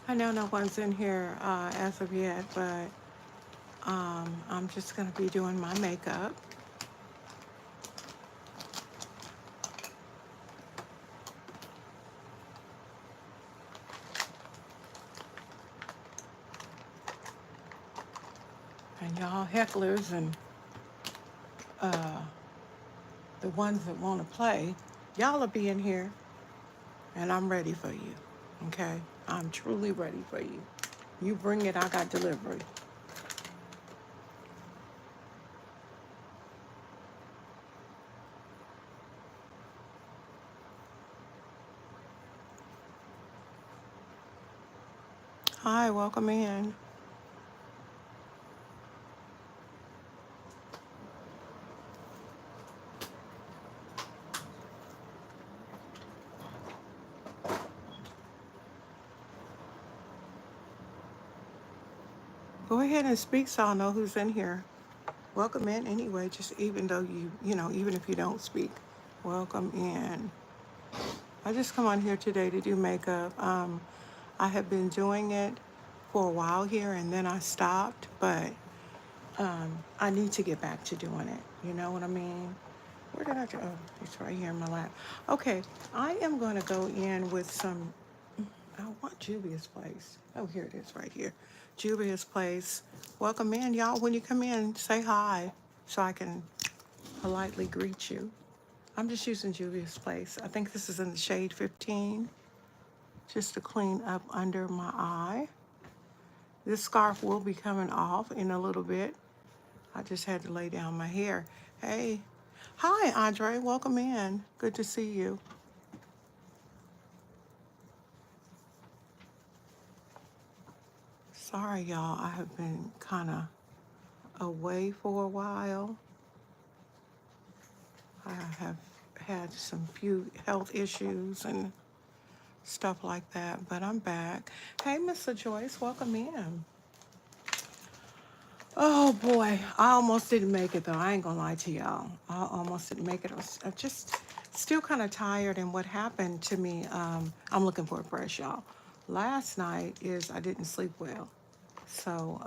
I know no one's in here as of yet, but I'm just going to be doing my makeup. And y'all hecklers and uh, the ones that want to play, y'all will be in here, and I'm ready for you. Okay? I'm truly ready for you. You bring it, I got delivery. Hi, welcome in. Go ahead and speak so I'll know who's in here. Welcome in anyway, just even though even if you don't speak, welcome in. I just come on here today to do makeup. I have been doing it for a while here and then I stopped, but I need to get back to doing it. You know what I mean? Where did I go? Oh, it's right here in my lap. Okay, I am going to go in with some, I want Julia's Place. Oh, here it is right here. Julia's Place. Welcome in, y'all. When you come in, say hi so I can politely greet you. I'm just using Julia's Place. I think this is in the shade 15, just to clean up under my eye. This scarf will be coming off in a little bit. I just had to lay down my hair. Hey, hi, Andre. Welcome in. Good to see you. Sorry, y'all. I have been kind of away for a while. I have had some few health issues and stuff like that, but I'm back. Hey, Mr. Joyce, welcome in. Oh boy, I almost didn't make it though. I ain't gonna lie to y'all. I almost didn't make it. I'm just still kind of tired. And what happened to me, I'm looking for a brush, y'all. Last night is I didn't sleep well. So,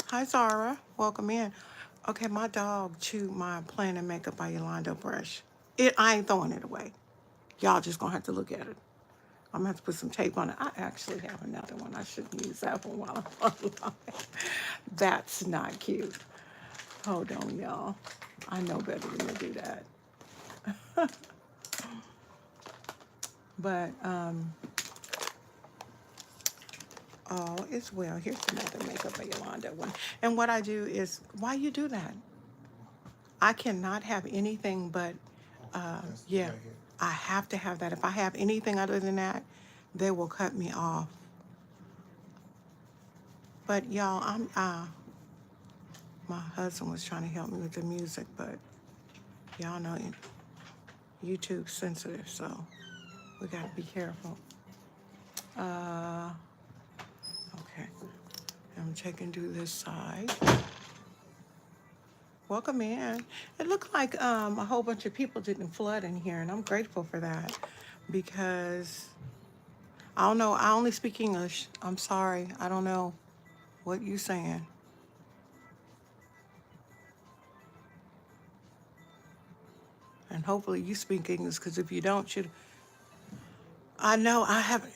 hi Zara, welcome in. Okay, my dog chewed my Plan and Makeup by Yolanda brush. I ain't throwing it away. Y'all just gonna have to look at it. I'm gonna have to put some tape on it. I actually have another one. I shouldn't use that one while I'm online. That's not cute. Hold on, y'all. I know better than to do that. But all is well. Here's another Makeup by Yolanda one. And what I do is, why you do that? I cannot have anything but, yeah, I have to have that. If I have anything other than that, they will cut me off. But y'all, my husband was trying to help me with the music, but y'all know YouTube's sensitive, so we got to be careful. Okay, I'm checking to this side. Welcome in. It looked like a whole bunch of people didn't flood in here, and I'm grateful for that because I don't know. I only speak English. I'm sorry. I don't know what you saying. And hopefully you speak English because if you don't, I know I haven't.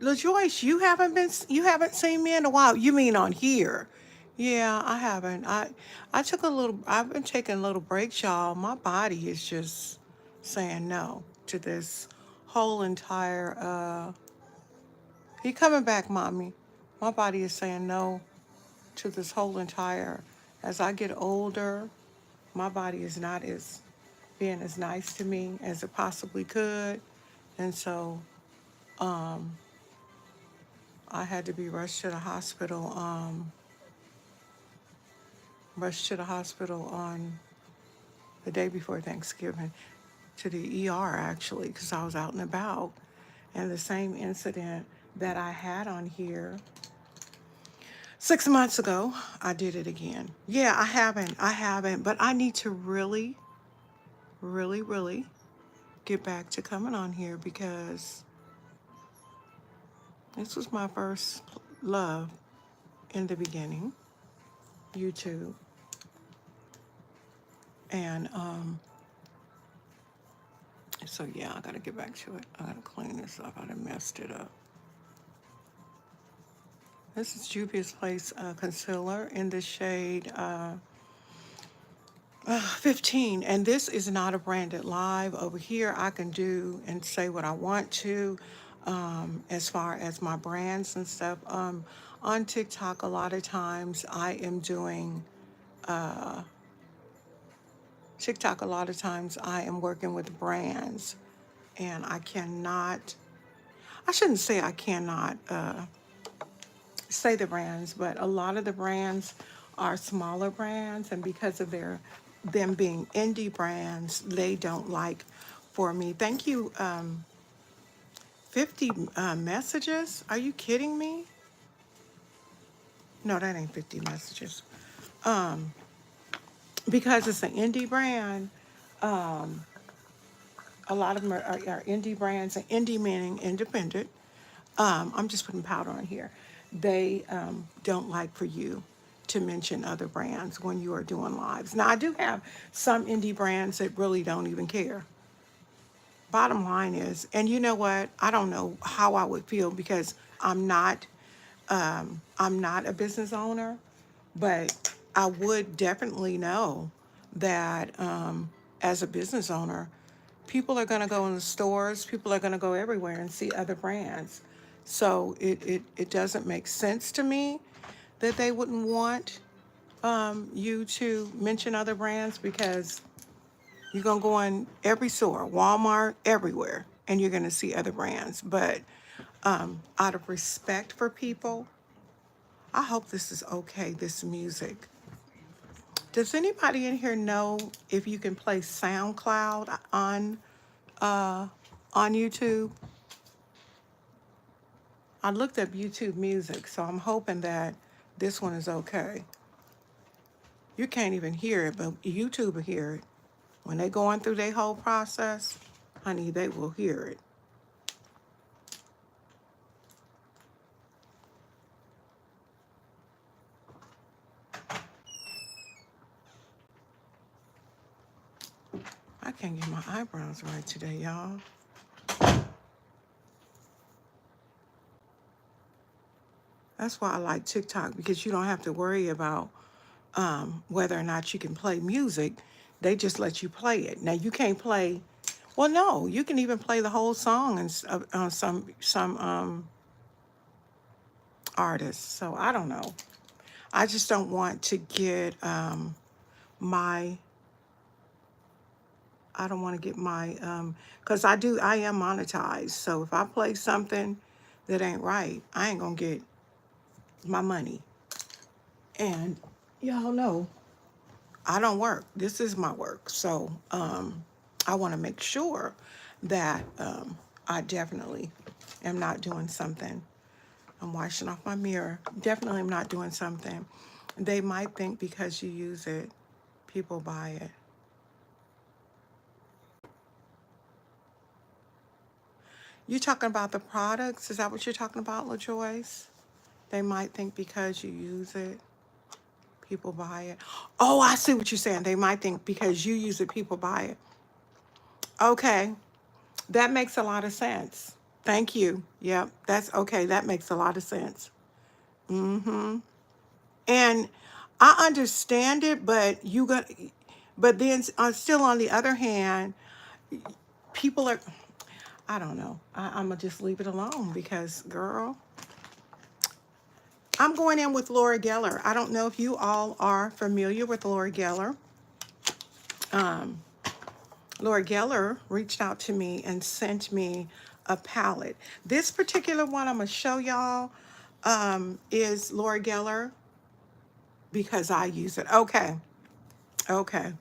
LaJoyce, you haven't seen me in a while. You mean on here? Yeah, I haven't. I took a little. I've been taking little breaks, y'all. My body is just saying no to this whole entire. You coming back, mommy? My body is saying no to this whole entire. As I get older, my body is not as being as nice to me as it possibly could, and so I had to be rushed to the hospital. Rushed to the hospital on the day before Thanksgiving, to the ER actually, because I was out and about. And the same incident that I had on here 6 months ago, I did it again. Yeah, I haven't, but I need to really, really get back to coming on here because This was my first love in the beginning, YouTube. And so yeah, I gotta get back to it. I gotta clean this up. I done messed it up. This is Juvia's Place concealer in the shade 15. And this is not a branded live. Over here, I can do and say what I want to as far as my brands and stuff. On TikTok, a lot of times I am doing TikTok, a lot of times I am working with brands, and I cannot, I shouldn't say I cannot say the brands, but a lot of the brands are smaller brands, and because of them being indie brands, they don't like for me. Thank you, 50 messages. Are you kidding me? No, that ain't 50 messages. Because it's an indie brand, a lot of them are indie brands, and indie meaning independent. I'm just putting powder on here. They don't like for you to mention other brands when you are doing lives. Now, I do have some indie brands that really don't even care. Bottom line is, and you know what? I don't know how I would feel because I'm not a business owner, but I would definitely know that as a business owner, people are going to go in the stores, people are going to go everywhere and see other brands. So it doesn't make sense to me that they wouldn't want you to mention other brands, because you're going to go in every store, Walmart, everywhere, and you're going to see other brands. But out of respect for people, I hope this is okay, this music. Does anybody in here know if you can play SoundCloud on YouTube? I looked up YouTube music, so I'm hoping that this one is okay. You can't even hear it, but YouTube will hear it. When they're going through their whole process, honey, they will hear it. I can't get my eyebrows right today, y'all. That's why I like TikTok, because you don't have to worry about whether or not you can play music. They just let you play it. Now you can't play. Well, no, you can even play the whole song and on some artists. So I don't know. I just don't want to get my. I don't want to get my because I am monetized. So if I play something that ain't right, I ain't gonna get my money. And y'all know I don't work. This is my work. So I want to make sure that I definitely am not doing something. I'm washing off my mirror. Definitely am not doing something. They might think because you use it, people buy it. You talking about the products? Is that what you're talking about, LaJoyce? They might think because you use it, people buy it. Oh, I see what you're saying. They might think because you use it, people buy it. Okay, that makes a lot of sense. Thank you. Yep, that's okay. That makes a lot of sense. Mm-hmm. And I understand it, but but then still on the other hand, people are, I don't know. I'm gonna just leave it alone because, girl, I'm going in with Laura Geller. I don't know if you all are familiar with Laura Geller. Laura Geller reached out to me and sent me a palette. This particular one I'm gonna show y'all is Laura Geller because I use it. Okay, okay.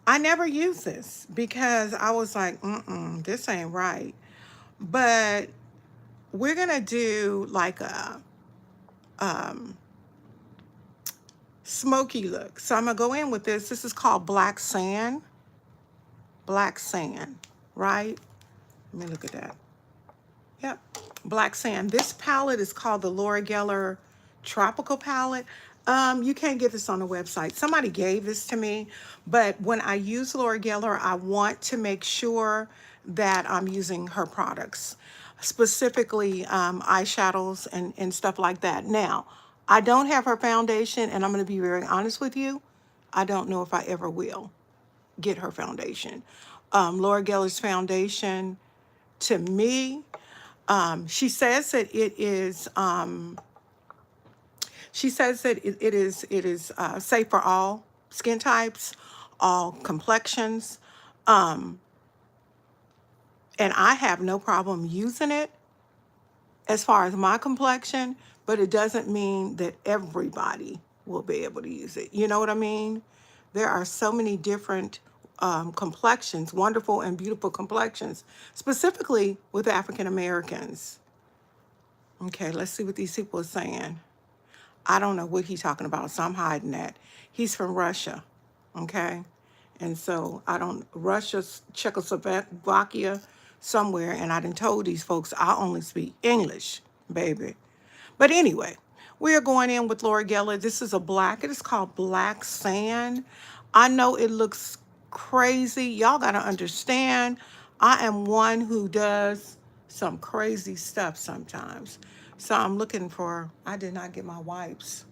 I never use this because I was like, this ain't right. But we're gonna do like a smoky look. So I'm gonna go in with this. This is called Black Sand. Black Sand, right? Let me look at that. Yep, Black Sand. This palette is called the Laura Geller Tropical Palette. You can't get this on the website. Somebody gave this to me, but when I use Laura Geller, I want to make sure that I'm using her products, specifically eyeshadows and stuff like that. Now, I don't have her foundation, and I'm going to be very honest with you. I don't know if I ever will get her foundation. Laura Geller's foundation, to me, she says that it is. She says that it is safe for all skin types, all complexions, and I have no problem using it as far as my complexion. But it doesn't mean that everybody will be able to use it. You know what I mean? There are so many different complexions, wonderful and beautiful complexions, specifically with African Americans. Okay, let's see what these people are saying. I don't know what he's talking about, so I'm hiding that. He's from Russia, okay? And so I don't, Russia, Czechoslovakia, somewhere, and I done told these folks I only speak English, baby. But anyway, we are going in with Laura Geller. This is a black, it is called Black Sand. I know it looks crazy. Y'all gotta understand, I am one who does some crazy stuff sometimes. So I'm looking for, I did not get my wipes.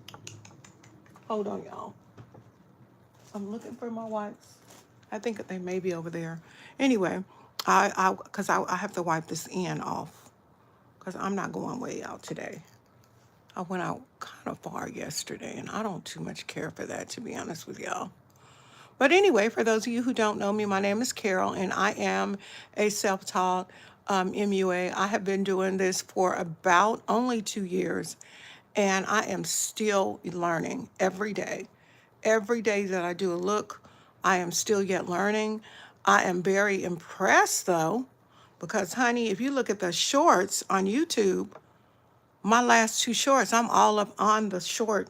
Hold on, y'all. I'm looking for my wipes. I think that they may be over there. Anyway, I have to wipe this end off because I'm not going way out today. I went out kind of far yesterday, and I don't too much care for that, to be honest with y'all. But anyway, for those of you who don't know me, my name is Carol, and I am a self-taught MUA. I have been doing this for about only 2 years, and I am still learning every day. Every day that I do a look, I am still yet learning. I am very impressed, though, because, honey, if you look at the shorts on YouTube, my last two shorts, I'm all up on the short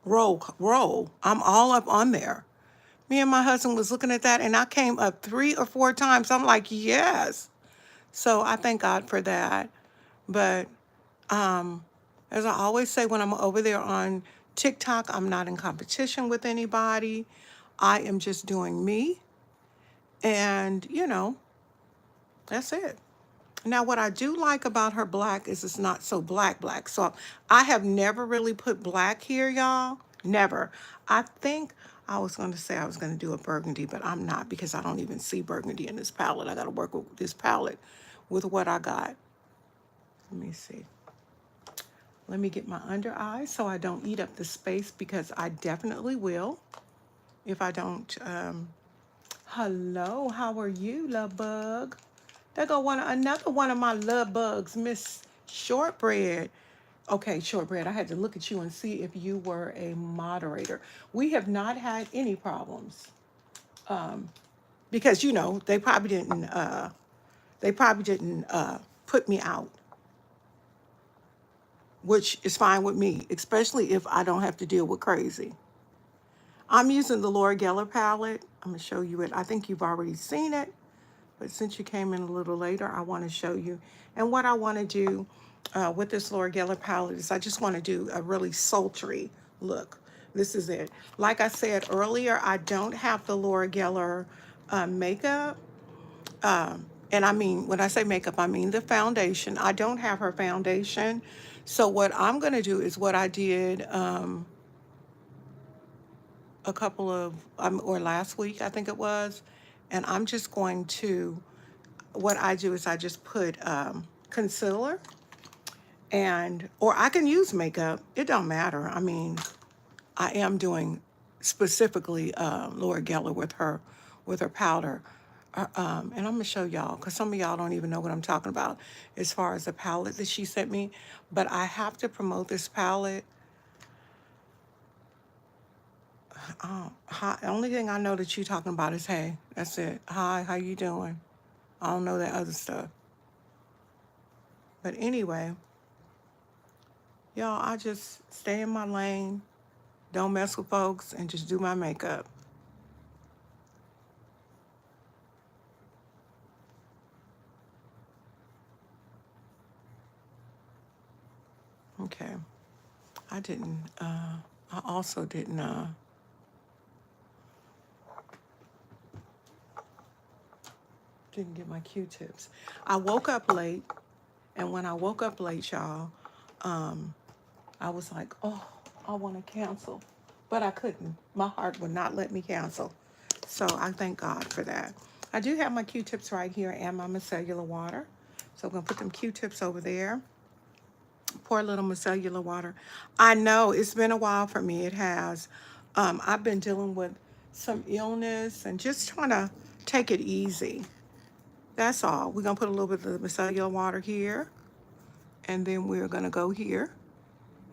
roll. I'm all up on there. Me and my husband was looking at that, and I came up 3 or 4 times. I'm like, yes. So I thank God for that. But as I always say, when I'm over there on TikTok, I'm not in competition with anybody. I am just doing me. And, that's it. Now, what I do like about her black is it's not so black. So I have never really put black here, y'all. Never. I think I was going to say I was going to do a burgundy, but I'm not because I don't even see burgundy in this palette. I got to work with this palette with what I got. Let me see. Let me get my under eye so I don't eat up the space because I definitely will if I don't. Hello, how are you, love bug? There go another one of my love bugs, Miss Shortbread. Okay, Shortbread, I had to look at you and see if you were a moderator. We have not had any problems because they probably didn't put me out, which is fine with me, especially if I don't have to deal with crazy. I'm using the Laura Geller palette. I'm gonna show you it. I think you've already seen it. But since you came in a little later, I want to show you. And what I want to do with this Laura Geller palette is I just want to do a really sultry look. This is it. Like I said earlier, I don't have the Laura Geller makeup. And I mean, when I say makeup, I mean the foundation. I don't have her foundation. So what I'm going to do is what I did a couple of, or last week, I think it was. And I'm just going to, what I do is I just put concealer or I can use makeup. It don't matter. I mean, I am doing specifically Laura Geller with her powder. And I'm gonna show y'all because some of y'all don't even know what I'm talking about as far as the palette that she sent me. But I have to promote this palette. Hi, the only thing I know that you're talking about is hey. That's it. Hi, how you doing? I don't know that other stuff. But anyway, y'all, I just stay in my lane, don't mess with folks, and just do my makeup. Okay. I didn't, I also didn't get my Q-tips. I woke up late, and when I woke up late, y'all, I was like, oh, I want to cancel. But I couldn't. My heart would not let me cancel. So I thank God for that. I do have my Q-tips right here and my micellar water. So I'm going to put them Q-tips over there. Pour a little micellar water. I know it's been a while for me. It has. I've been dealing with some illness and just trying to take it easy. That's all. We're going to put a little bit of the micellar water here. And then we're going to go here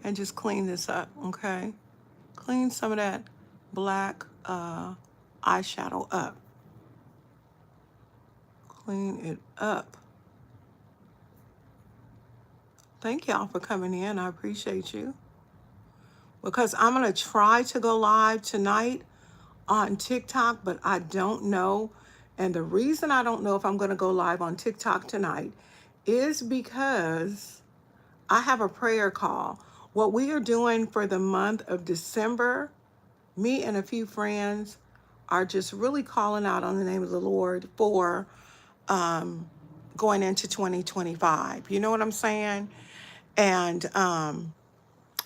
and just clean this up, okay? Clean some of that black eyeshadow up. Clean it up. Thank y'all for coming in. I appreciate you. Because I'm going to try to go live tonight on TikTok, but I don't know. And the reason I don't know if I'm going to go live on TikTok tonight is because I have a prayer call. What we are doing for the month of December, me and a few friends are just really calling out on the name of the Lord for going into 2025. You know what I'm saying? And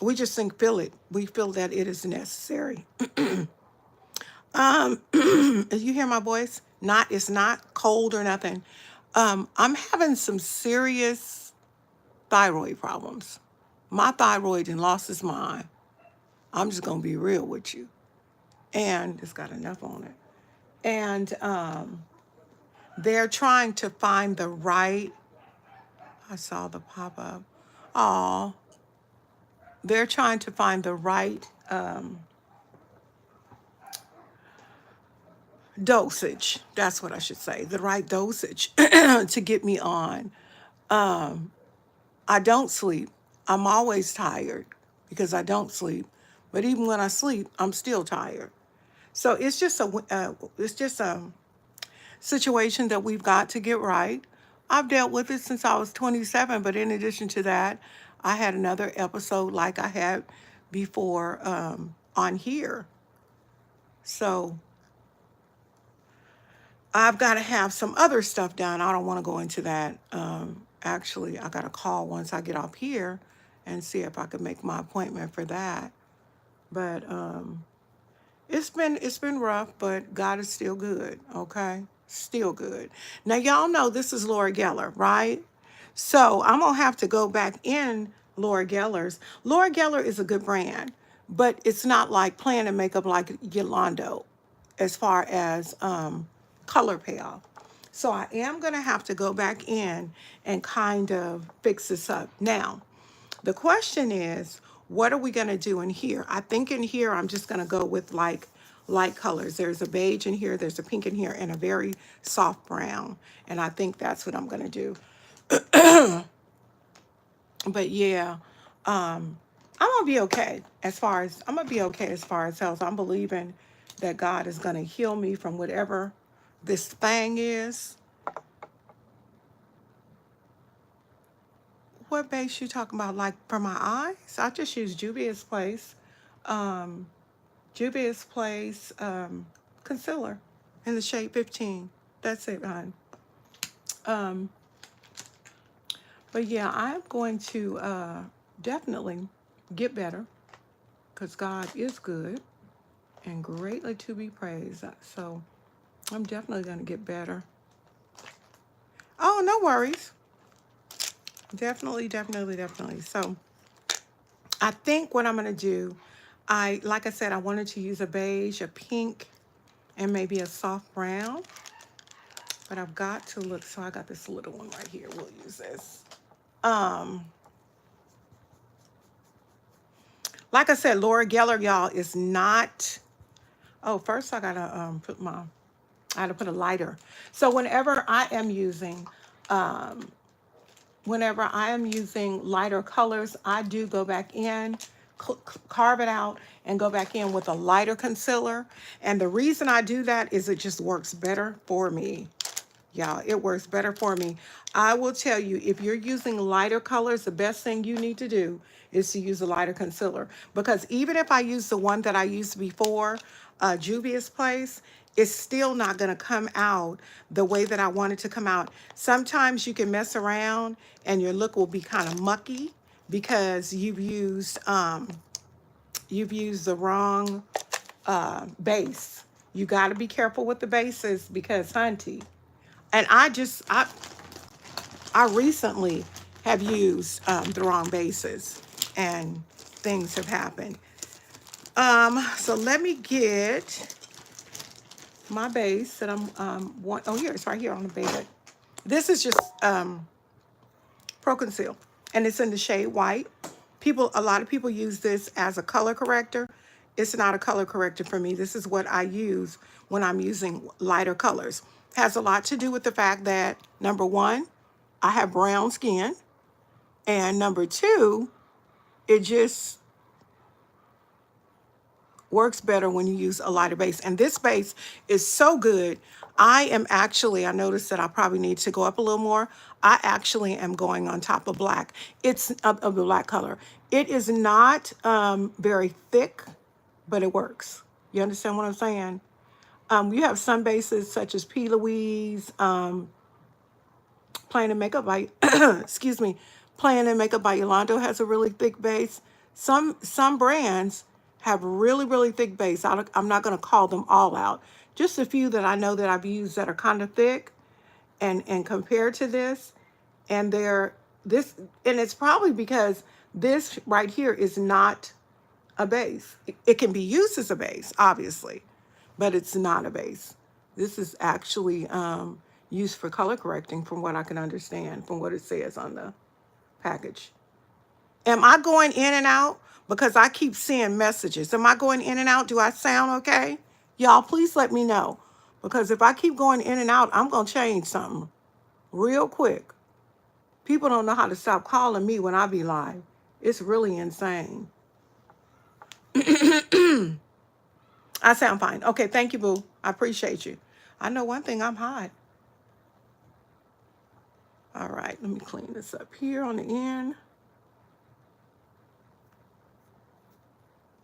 we just feel it. We feel that it is necessary. You hear my voice? It's not cold or nothing. I'm having some serious thyroid problems. My thyroid and lost its mind. I'm just gonna be real with you. And it's got enough on it. And they're trying to find the right, I saw the pop-up. Oh, they're trying to find the right dosage. That's what I should say. The right dosage to get me on. I don't sleep. I'm always tired because I don't sleep. But even when I sleep, I'm still tired. So it's just a situation that we've got to get right. I've dealt with it since I was 27, but in addition to that, I had another episode like I had before on here. So I've got to have some other stuff done. I don't want to go into that. Actually, I got a call once I get off here and see if I could make my appointment for that. But it's been rough, but God is still good, okay? Still good. Now, y'all know this is Laura Geller, right? So I'm going to have to go back in Laura Geller's. Laura Geller is a good brand, but it's not like playing and makeup like Yolando as far as color payoff. So I am going to have to go back in and kind of fix this up. Now, the question is, what are we going to do in here? I think in here, I'm just going to go with like light colors. There's a beige in here, there's a pink in here, and a very soft brown. And I think that's what I'm going to do. But yeah, I'm going to be okay I'm going to be okay as far as health. I'm believing that God is going to heal me from whatever this thing is. What base you talking about? Like for my eyes? I just use Juvia's Place concealer in the shade 15. That's it, hon. But yeah, I'm going to definitely get better because God is good and greatly to be praised. So I'm definitely going to get better. Oh, no worries. Definitely. So I think what I'm going to do, like I said, I wanted to use a beige, a pink, and maybe a soft brown. But I've got to look. So I got this little one right here. We'll use this. Like I said, Laura Geller, y'all, is not. Oh, first I gotta I had to put a lighter. So whenever I am using lighter colors, I do go back in, carve it out, and go back in with a lighter concealer. And the reason I do that is it just works better for me. Y'all, it works better for me. I will tell you, if you're using lighter colors, the best thing you need to do is to use a lighter concealer. Because even if I use the one that I used before, Juvia's Place, it's still not going to come out the way that I want it to come out. Sometimes you can mess around and your look will be kind of mucky because you've used the wrong base. You got to be careful with the bases because, hunty, and I recently have used the wrong bases and things have happened. So let me get my base that oh, here, it's right here on the bed. This is just Pro Conceal, and it's in the shade white. A lot of people use this as a color corrector. It's not a color corrector for me. This is what I use when I'm using lighter colors. Has a lot to do with the fact that, number one, I have brown skin, and number two, it just works better when you use a lighter base. And this base is so good. I noticed that I probably need to go up a little more. I actually am going on top of black. It's of the black color. It is not very thick, but it works. You understand what I'm saying? You have some bases such as P. Louise, Playing and Makeup by, excuse me, Playing and Makeup by Yolando has a really thick base. Some brands have really, really thick base. I'm not going to call them all out. Just a few that I know that I've used that are kind of thick, and compared to this, and it's probably because this right here is not a base. It can be used as a base, obviously, but it's not a base. This is actually used for color correcting, from what I can understand, from what it says on the package. Am I going in and out? Because I keep seeing messages. Am I going in and out? Do I sound okay? Y'all, please let me know. Because if I keep going in and out, I'm going to change something real quick. People don't know how to stop calling me when I be live. It's really insane. I sound fine. Okay, thank you, boo. I appreciate you. I know one thing, I'm hot. All right, let me clean this up here on the end.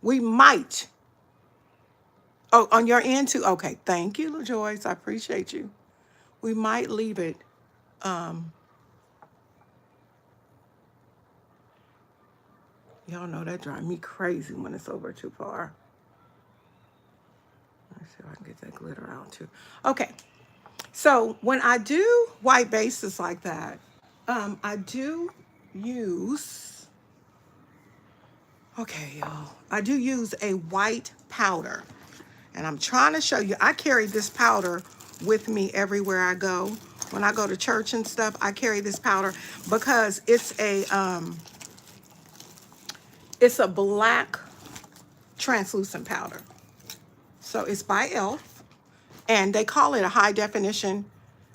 We might. Oh, on your end too? Okay, thank you, LaJoyce. I appreciate you. We might leave it. Y'all know that drives me crazy when it's over too far. Let's see if I can get that glitter out too. Okay, so when I do white bases like that, I do use, okay, y'all, I do use a white powder. And I'm trying to show you, I carry this powder with me everywhere I go. When I go to church and stuff, I carry this powder because it's a black translucent powder. So it's by e.l.f. and they call it a high definition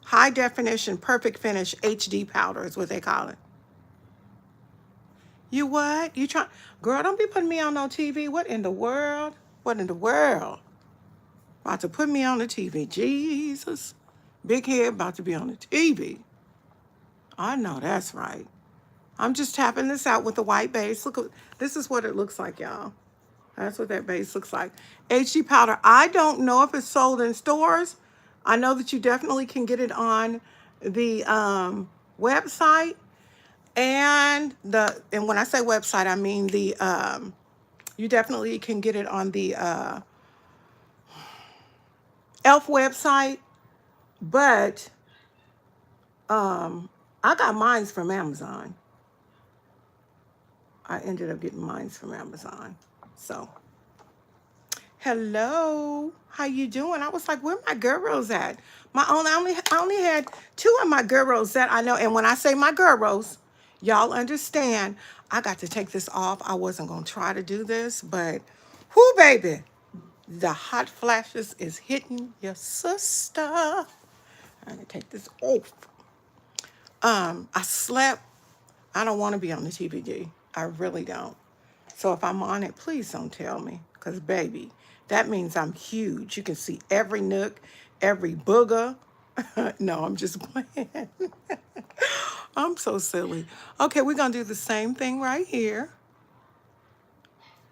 perfect finish HD powder is what they call it. You what? You try, girl, don't be putting me on no TV. What in the world? What in the world? About to put me on the TV. Jesus. Big head about to be on the TV. I know that's right. I'm just tapping this out with the white base. Look, this is what it looks like, y'all. That's what that base looks like. HD powder. I don't know if it's sold in stores. I know that you definitely can get it on the website. And when I say website, I mean you definitely can get it on the e.l.f. website. But I got mines from Amazon. I ended up getting mines from Amazon. So, hello, how you doing? I was like, where my girls at? I only had 2 of my girls that I know. And when I say my girls, y'all understand, I got to take this off. I wasn't going to try to do this, but whoo, baby, the hot flashes is hitting your sister. I'm going to take this off. I slept. I don't want to be on the TVD. I really don't. So if I'm on it, please don't tell me. Because, baby, that means I'm huge. You can see every nook, every booger. No, I'm just playing. I'm so silly. Okay, we're gonna do the same thing right here.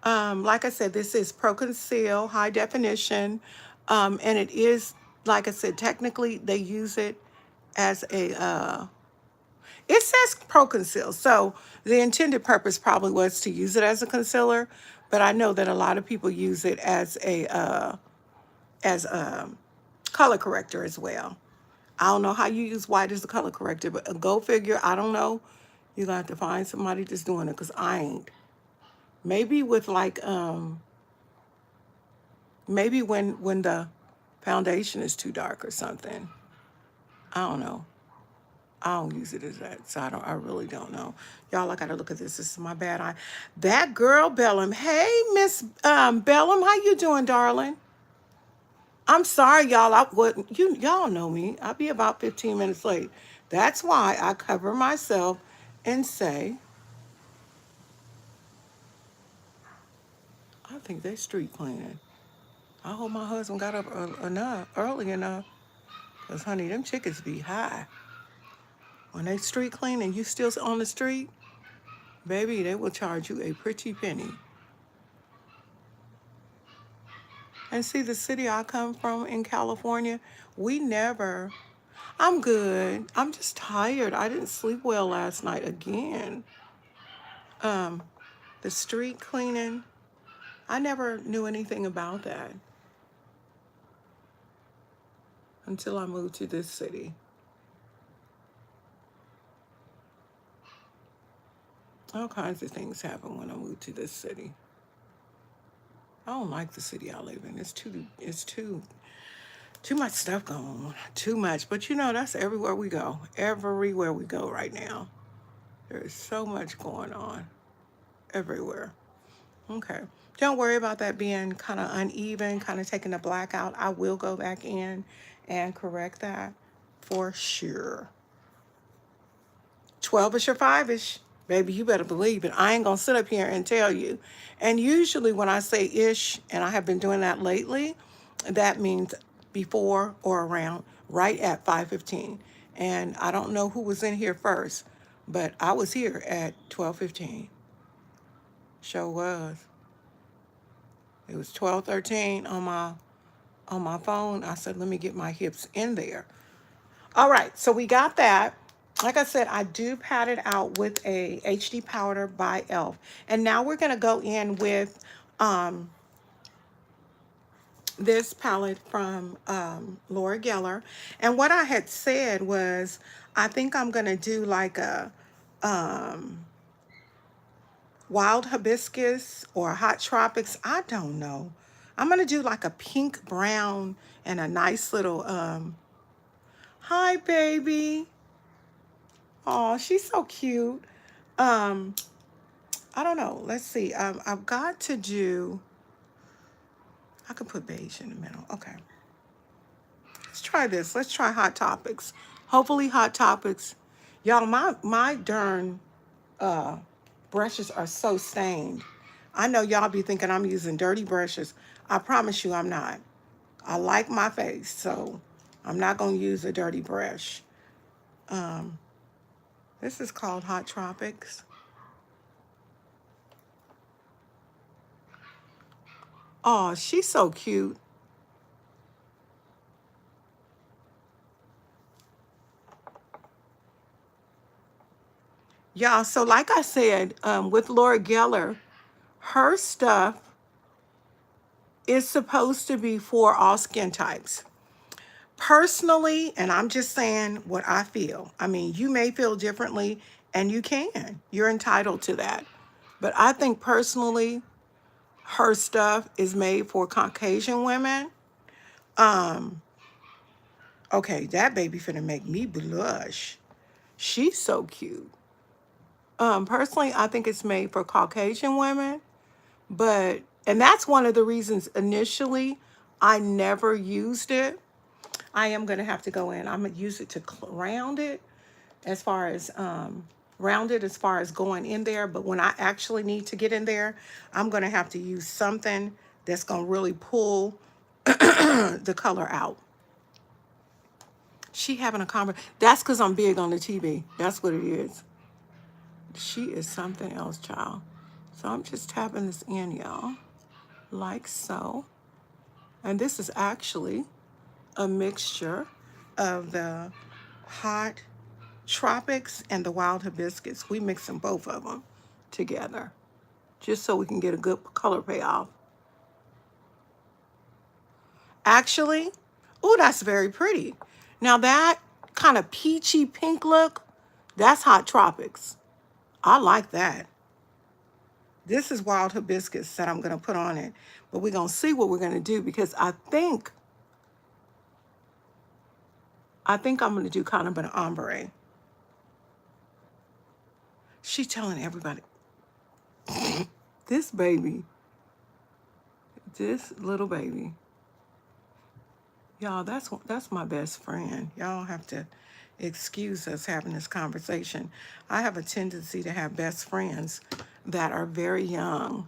Like I said, this is Pro Conceal High Definition, and it is, like I said, technically they use it as a. It says Pro Conceal, so the intended purpose probably was to use it as a concealer, but I know that a lot of people use it as a color corrector as well. I don't know how you use white as a color corrector, but go figure. I don't know. You're gonna have to find somebody that's doing it because I ain't. Maybe with like maybe when the foundation is too dark or something. I don't know. I don't use it as that, so I really don't know. Y'all, I gotta look at this. This is my bad eye. That girl Bellum. Hey, Miss Bellum, how you doing, darling? I'm sorry, y'all. Y'all know me. I'll be about 15 minutes late. That's why I cover myself and say, I think they street cleaning. I hope my husband got up early enough. Because, honey, them chickens be high. When they street clean and you still on the street, baby, they will charge you a pretty penny. And see, the city I come from in California, we never, I'm good. I'm just tired. I didn't sleep well last night again. The street cleaning, I never knew anything about that until I moved to this city. All kinds of things happen when I moved to this city. I don't like the city I live in. Too much stuff going on. Too much. But you know, that's everywhere we go. Everywhere we go right now. There is so much going on. Everywhere. Okay. Don't worry about that being kind of uneven, kind of taking the black out. I will go back in and correct that for sure. 12-ish or 5-ish. Baby, you better believe it. I ain't going to sit up here and tell you. And usually when I say ish, and I have been doing that lately, that means before or around right at 5:15. And I don't know who was in here first, but I was here at 12:15. Sure was. It was 12:13 on my phone. I said, let me get my hips in there. All right, so we got that. Like I said, I do pat it out with a HD powder by e.l.f. And now we're going to go in with this palette from Laura Geller. And what I had said was, I think I'm going to do like a wild hibiscus or hot tropics. I don't know. I'm going to do like a pink brown and a nice little, hi, baby. Oh, she's so cute. I don't know. Let's see. I've got to do, I could put beige in the middle. Okay. Let's try this. Let's try Hot Topics. Hopefully Hot Topics. Y'all, my darn brushes are so stained. I know y'all be thinking I'm using dirty brushes. I promise you I'm not. I like my face, so I'm not going to use a dirty brush. This is called Hot Tropics. Oh, she's so cute. Yeah, so like I said, with Laura Geller, her stuff is supposed to be for all skin types. Personally, and I'm just saying what I feel. I mean, you may feel differently, and you can. You're entitled to that. But I think personally, her stuff is made for Caucasian women. Okay, that baby finna make me blush. She's so cute. Personally, I think it's made for Caucasian women, and that's one of the reasons initially I never used it. I am gonna have to go in. I'm gonna use it to round it as far as going in there. But when I actually need to get in there, I'm gonna have to use something that's gonna really pull the color out. She having a conversation. That's because I'm big on the TV. That's what it is. She is something else, child. So I'm just tapping this in, y'all, like so. And this is actually a mixture of the hot tropics and the wild hibiscus. We mixing both of them together just so we can get a good color payoff. Actually, oh, that's very pretty. Now that kind of peachy pink look, that's hot tropics. I like that. This is wild hibiscus that I'm going to put on it. But we're going to see what we're going to do because I think I'm going to do kind of an ombre. She's telling everybody, this baby, this little baby, y'all, that's my best friend. Y'all have to excuse us having this conversation. I have a tendency to have best friends that are very young.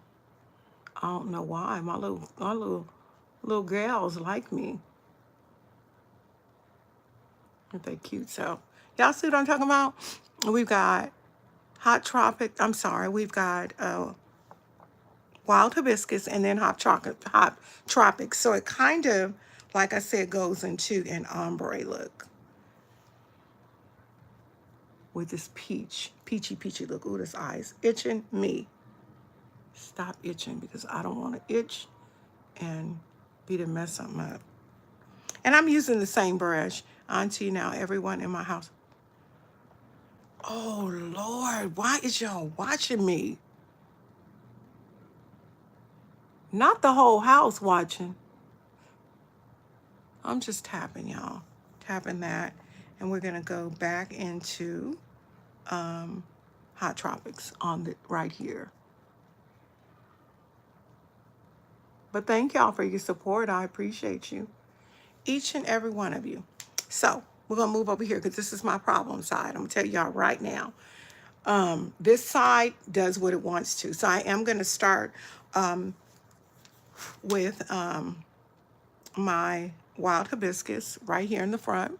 I don't know why. My little gals like me. Aren't they cute? So y'all see what I'm talking about? We've got we've got wild hibiscus and then hot tropics. So it kind of, like I said, goes into an ombre look with this peachy look. Ooh, this eye's itching me. Stop itching because I don't want to itch and be to mess something up. And I'm using the same brush. Auntie, now everyone in my house. Oh, Lord, why is y'all watching me? Not the whole house watching. I'm just tapping, y'all. Tapping that. And we're going to go back into hot tropics on the right here. But thank y'all for your support. I appreciate you. Each and every one of you. So we're going to move over here because this is my problem side. I'm going to tell y'all right now. This side does what it wants to. So I am going to start with my wild hibiscus right here in the front.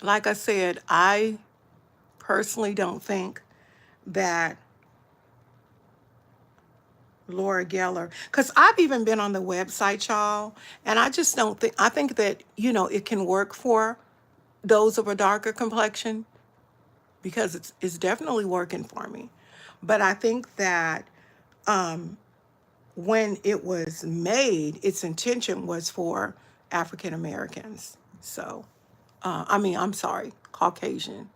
Like I said, I personally don't think that Laura Geller, because I've even been on the website, y'all, and I just don't think, I think that, you know, it can work for those of a darker complexion because it's definitely working for me. But I think that when it was made, its intention was for African Americans. So, I'm sorry, Caucasian.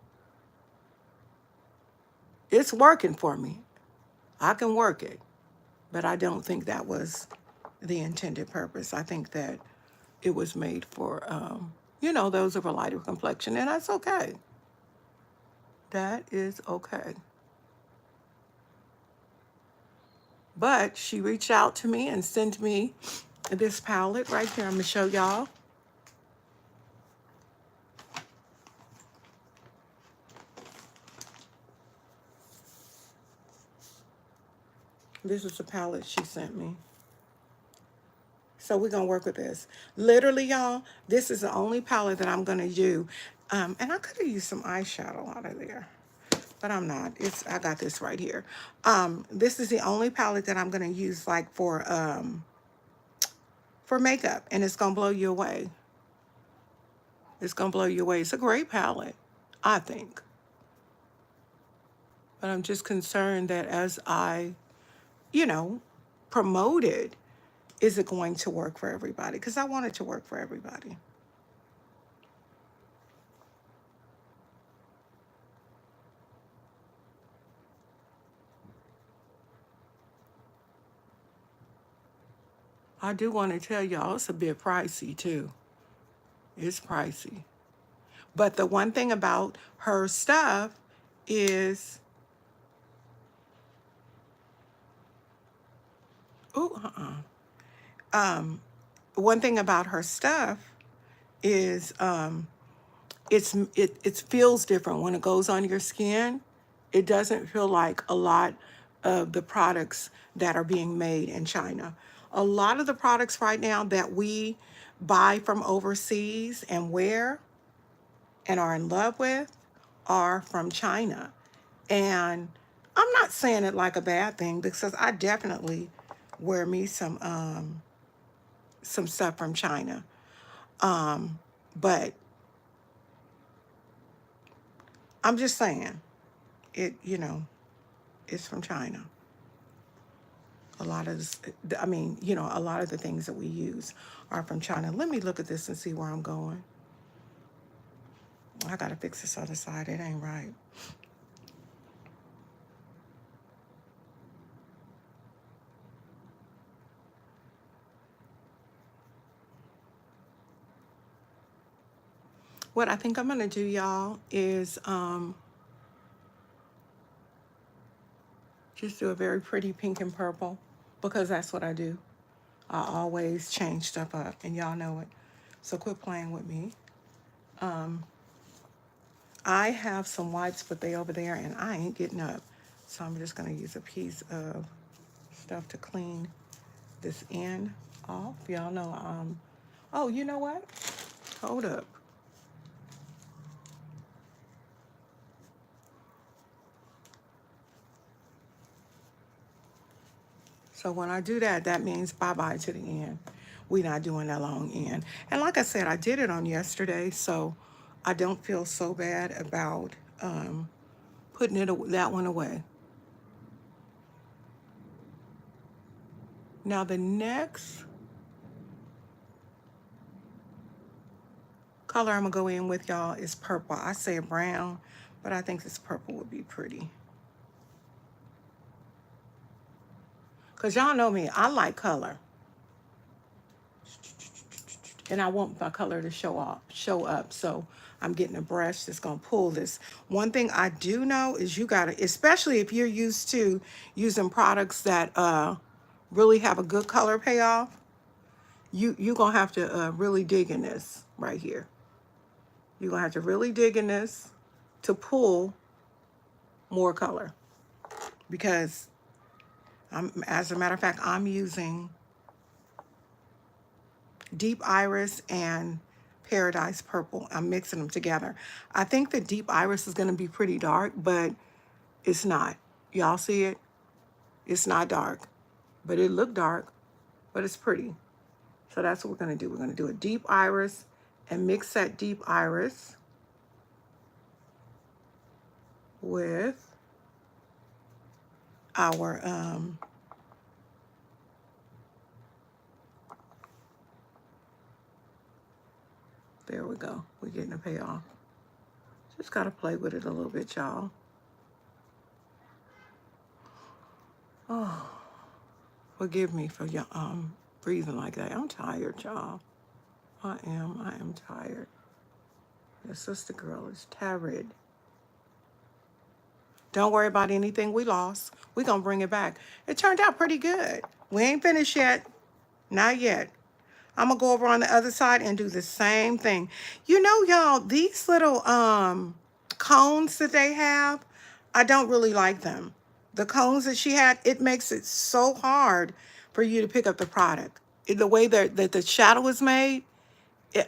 It's working for me. I can work it. But I don't think that was the intended purpose. I think that it was made for, those of a lighter complexion, and that's okay. That is okay. But she reached out to me and sent me this palette right here. I'm going to show y'all. This is the palette she sent me. So we're going to work with this. Literally, y'all, this is the only palette that I'm going to do. And I could have used some eyeshadow out of there, but I'm not. I got this right here. This is the only palette that I'm going to use like for makeup, and it's going to blow you away. It's going to blow you away. It's a great palette, I think. But I'm just concerned that as I, promote it, is it going to work for everybody? Because I want it to work for everybody. I do want to tell y'all it's a bit pricey too. It's pricey. But the one thing about her stuff is, one thing about her stuff is it feels different when it goes on your skin. It doesn't feel like a lot of the products that are being made in China. A lot of the products right now that we buy from overseas and wear and are in love with are from China. And I'm not saying it like a bad thing because I definitely wear me some stuff from China. But I'm just saying it, it's from China. A lot of this, I mean, a lot of the things that we use are from China. Let me look at this and see where I'm going. I gotta fix this other side. It ain't right. What I think I'm gonna do, y'all, is just do a very pretty pink and purple because that's what I do. I always change stuff up, and y'all know it. So quit playing with me. I have some wipes, but they over there, and I ain't getting up. So I'm just gonna use a piece of stuff to clean this end off. Y'all know, oh, you know what? Hold up. So when I do that, that means bye-bye to the end. We're not doing that long end. And like I said, I did it on yesterday, so I don't feel so bad about putting that one away. Now the next color I'm gonna go in with, y'all, is purple. I say brown, but I think this purple would be pretty. Cause y'all know me, I like color. And I want my color to show up. So I'm getting a brush that's gonna pull this. One thing I do know is you gotta, especially if you're used to using products that really have a good color payoff, you're gonna have to really dig in this right here. You're gonna have to really dig in this to pull more color. Because as a matter of fact, I'm using Deep Iris and Paradise Purple. I'm mixing them together. I think the Deep Iris is going to be pretty dark, but it's not. Y'all see it? It's not dark, but it looked dark, but it's pretty. So that's what we're going to do. We're going to do a Deep Iris and mix that Deep Iris with our there we go. We're getting a payoff. Just got to play with it a little bit, y'all. Oh, forgive me for breathing like that. I'm tired, y'all. I am tired. Your sister girl is tired. Don't worry about anything we lost. We're going to bring it back. It turned out pretty good. We ain't finished yet. Not yet. I'm going to go over on the other side and do the same thing. You know, y'all, these little cones that they have, I don't really like them. The cones that she had, it makes it so hard for you to pick up the product. The way that the shadow is made,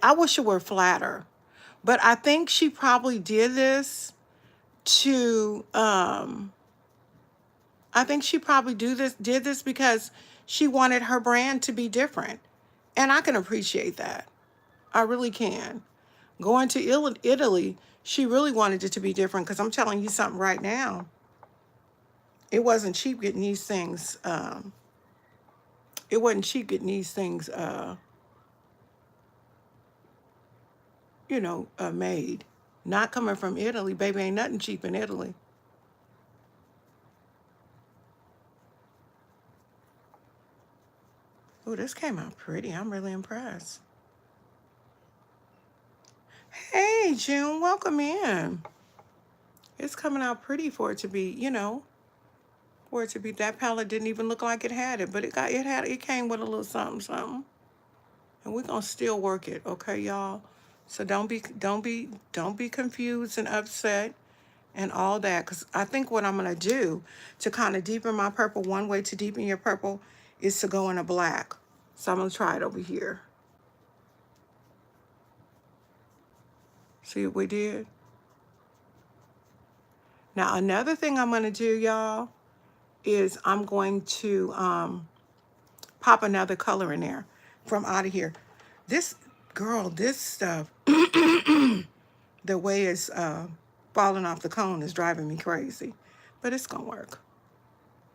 I wish it were flatter. But I think she probably did this to, I think she probably did this because she wanted her brand to be different. And I can appreciate that. I really can. Going to Italy, she really wanted it to be different because I'm telling you something right now. It wasn't cheap getting these things. It wasn't cheap getting these things, made. Not coming from Italy. Baby, ain't nothing cheap in Italy. Oh, this came out pretty. I'm really impressed. Hey, June, welcome in. It's coming out pretty for it to be, for it to be. That palette didn't even look like it had it, but it came with a little something, something. And we're gonna still work it, okay, y'all? So don't be confused and upset and all that, because I think what I'm gonna do to kind of deepen my purple, one way to deepen your purple is to go in a black. So I'm gonna try it over here. See what we did? Now, another thing I'm going to do, y'all, is I'm going to pop another color in there from out of here. This, girl, this stuff, the way it's falling off the cone is driving me crazy. But it's going to work.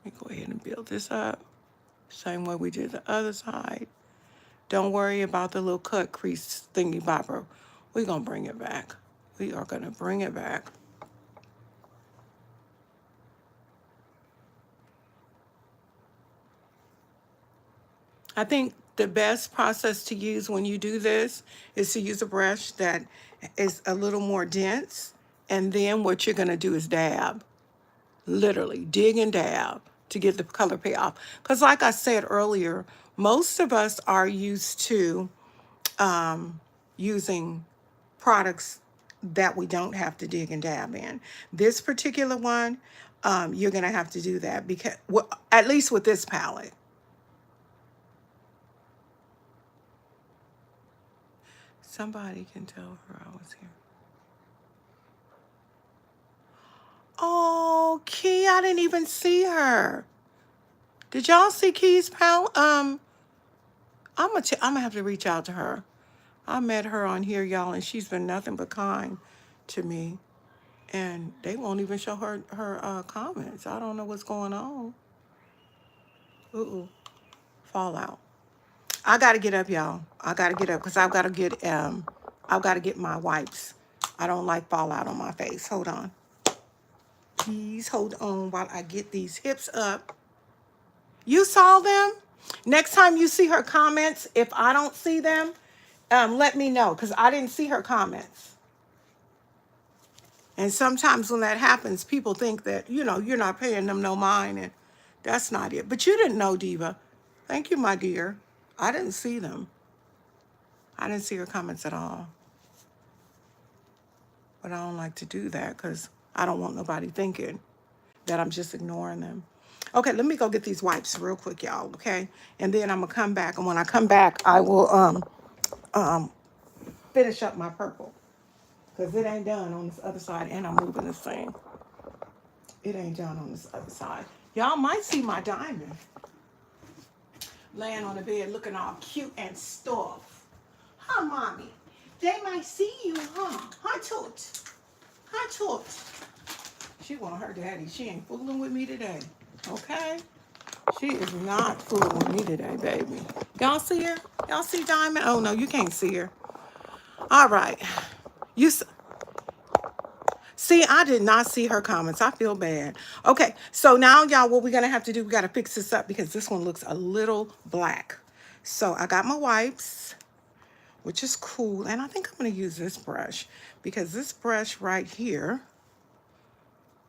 Let me go ahead and build this up. Same way we did the other side. Don't worry about the little cut crease thingy bopper. We're going to bring it back. We are going to bring it back. I think the best process to use when you do this is to use a brush that is a little more dense. And then what you're going to do is dab. Literally dig and dab to get the color payoff. Because like I said earlier, most of us are used to using products that we don't have to dig and dab in. This particular one, you're going to have to do that because, well, at least with this palette. Somebody can tell her I was here. Oh, Key, I didn't even see her. Did y'all see Key's palette? I'm gonna have to reach out to her. I met her on here, y'all, and she's been nothing but kind to me. And they won't even show her comments. I don't know what's going on. Ooh, fallout. I gotta get up, y'all. I gotta get up because I've gotta get my wipes. I don't like fallout on my face. Hold on. Please hold on while I get these hips up. You saw them? Next time you see her comments, if I don't see them, let me know because I didn't see her comments. And sometimes when that happens, people think that, you know, you're not paying them no mind, and that's not it. But you didn't know, Diva. Thank you, my dear. I didn't see them. I didn't see her comments at all. But I don't like to do that because I don't want nobody thinking that I'm just ignoring them. Okay, let me go get these wipes real quick, y'all, okay? And then I'm going to come back. And when I come back, I will finish up my purple. Because it ain't done on this other side. And I'm moving this thing. It ain't done on this other side. Y'all might see my diamond laying on the bed looking all cute and stuff. Huh, Mommy? They might see you, huh? Huh, Toot? Huh, Toot? She want her daddy. She ain't fooling with me today. Okay? She is not fooling with me today, baby. Y'all see her? Y'all see Diamond? Oh, no, you can't see her. All right. See, I did not see her comments. I feel bad. Okay, so now, y'all, what we're going to have to do, we got to fix this up because this one looks a little black. So I got my wipes, which is cool. And I think I'm going to use this brush because this brush right here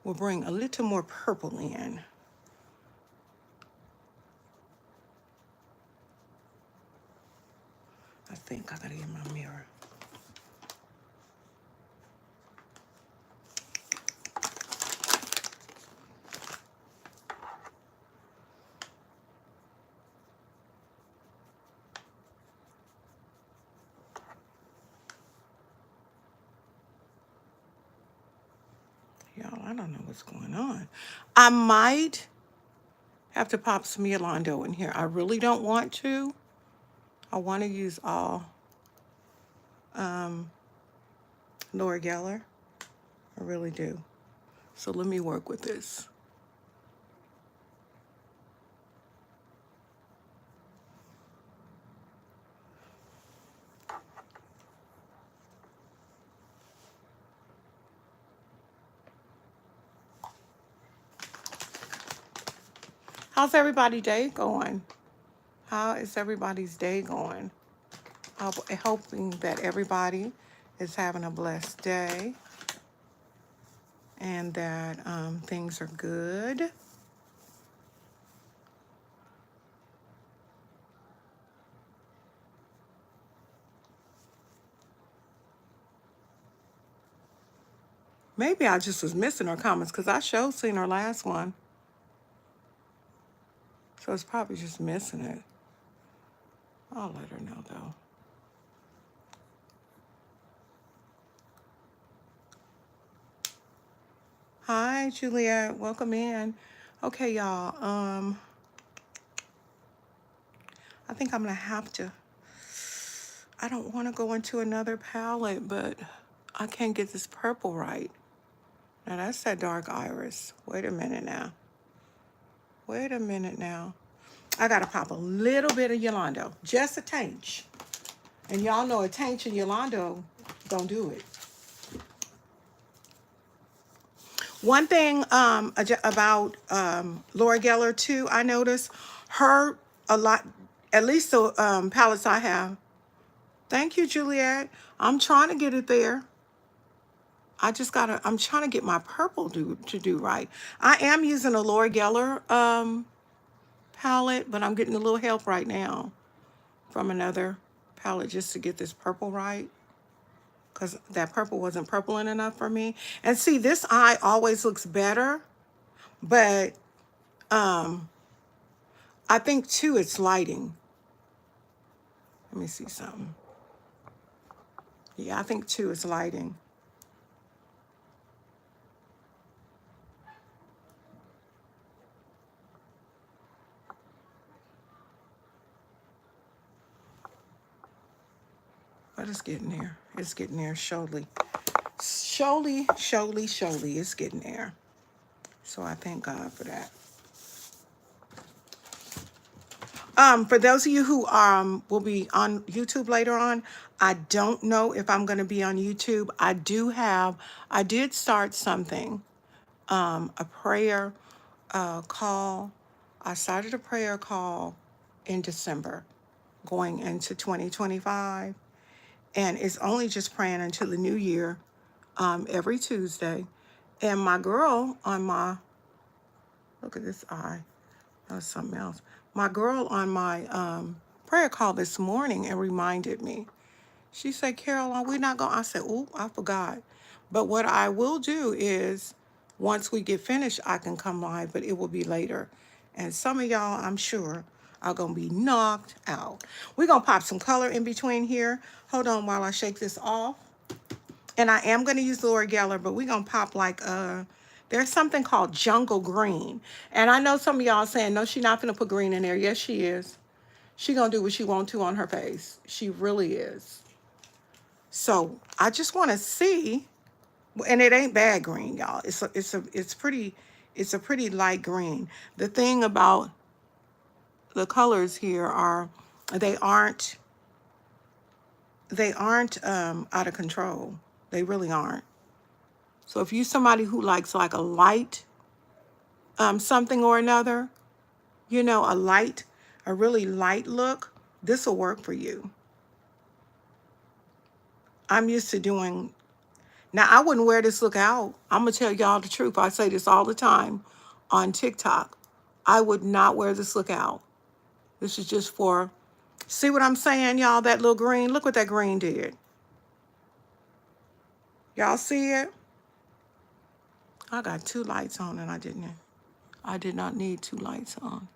will bring a little more purple in. I think I got to get my mirror. Y'all, I don't know what's going on. I might have to pop some Yolando in here. I really don't want to. I want to use all Laura Geller. I really do. So let me work with this. How's everybody's day going? How is everybody's day going? Hoping that everybody is having a blessed day and that things are good. Maybe I just was missing her comments because I sure seen her last one. So it's probably just missing it. I'll let her know though. Hi, Juliet. Welcome in. Okay, y'all. I think I'm gonna have to. I don't want to go into another palette, but I can't get this purple right. Now that's that dark iris. Wait a minute now. Wait a minute now. I gotta pop a little bit of Yolando, just a tinge. And y'all know a tinge of Yolando don't do it. One thing about Laura Geller too, I noticed her a lot, at least the palettes I have. Thank you, Juliet. I'm trying to get it there. I'm trying to get my purple to do right. I am using a Laura Geller palette, but I'm getting a little help right now from another palette just to get this purple right, because that purple wasn't purpling enough for me. And see, this eye always looks better, but I think too it's lighting. Let me see something. Yeah, I think too it's lighting. But it's getting there. It's getting there surely. Surely, it's getting there. So I thank God for that. For those of you who will be on YouTube later on, I don't know if I'm going to be on YouTube. I did start something, a prayer call. I started a prayer call in December going into 2025. And it's only just praying until the new year, every Tuesday. And my girl on my, look at this eye, that was something else. My girl on my prayer call this morning and reminded me. She said, Carol, are we not going? I said, oh, I forgot. But what I will do is, once we get finished, I can come live, but it will be later. And some of y'all, I'm sure, are going to be knocked out. We're going to pop some color in between here. Hold on while I shake this off. And I am going to use Laura Geller, but we're going to pop like, there's something called Jungle Green. And I know some of y'all saying, no, she's not going to put green in there. Yes, she is. She going to do what she wants to on her face. She really is. So I just want to see, and it ain't bad green, y'all. It's a pretty light green. The thing about the colors here are they aren't out of control. They really aren't. So if you're somebody who likes like a light something or another, you know, a really light look, this will work for you. I'm used to doing. Now, I wouldn't wear this look out. I'm going to tell y'all the truth. I say this all the time on TikTok. I would not wear this look out. This is just for, see what I'm saying, y'all? That little green, look what that green did. Y'all see it? I got two lights on and I did not need two lights on.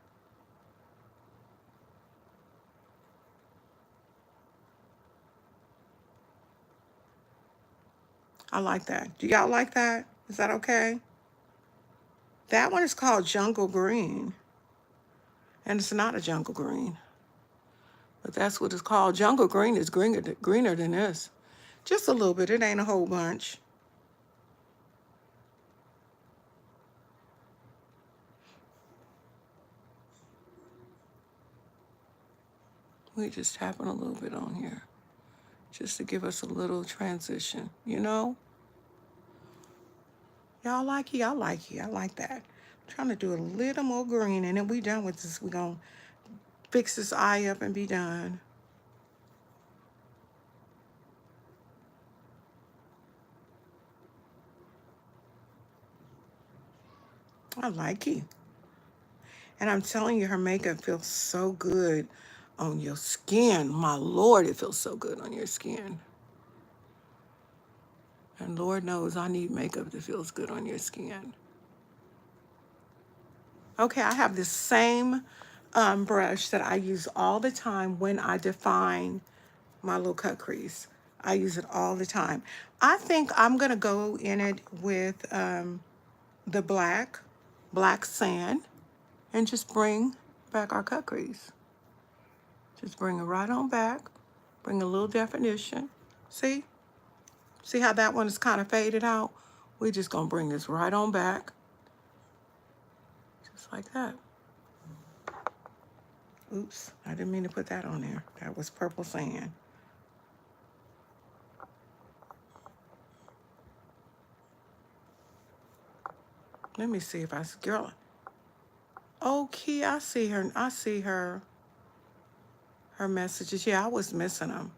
I like that. Do y'all like that? Is that okay? That one is called Jungle Green. And it's not a jungle green. But that's what it's called. Jungle Green is greener than this. Just a little bit. It ain't a whole bunch. We just tapping a little bit on here. Just to give us a little transition, you know? Y'all like it? I like it. I like that. I'm trying to do a little more green and then we done with this. We're going to fix this eye up and be done. I like it. And I'm telling you, her makeup feels so good on your skin. My Lord, it feels so good on your skin. And Lord knows I need makeup that feels good on your skin. Okay, I have this same brush that I use all the time when I define my little cut crease. I use it all the time. I think I'm going to go in it with the black sand, and just bring back our cut crease. Just bring it right on back. Bring a little definition. See? See how that one is kind of faded out? We're just gonna bring this right on back. Just like that. Oops, I didn't mean to put that on there. That was purple sand. Let me see if I see, girl. Oh, Key, I see her. I see her messages. Yeah, I was missing them.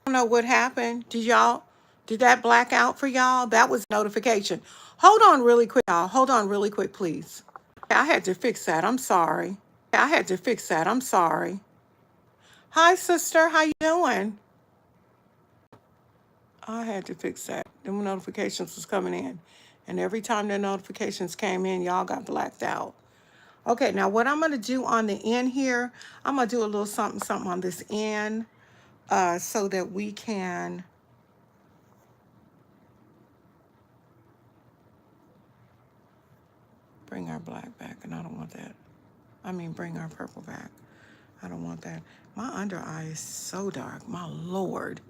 I don't know what happened. Did that black out for y'all? That was notification. Hold on really quick, y'all. Hold on really quick, please. I had to fix that. I'm sorry. I had to fix that. I'm sorry. Hi, sister. How you doing? I had to fix that. Them notifications was coming in. And every time the notifications came in, y'all got blacked out. Okay, now what I'm going to do on the end here, I'm going to do a little something on this end so that we can bring our black back. And I don't want that. I mean, bring our purple back. I don't want that. My under eye is so dark. My Lord.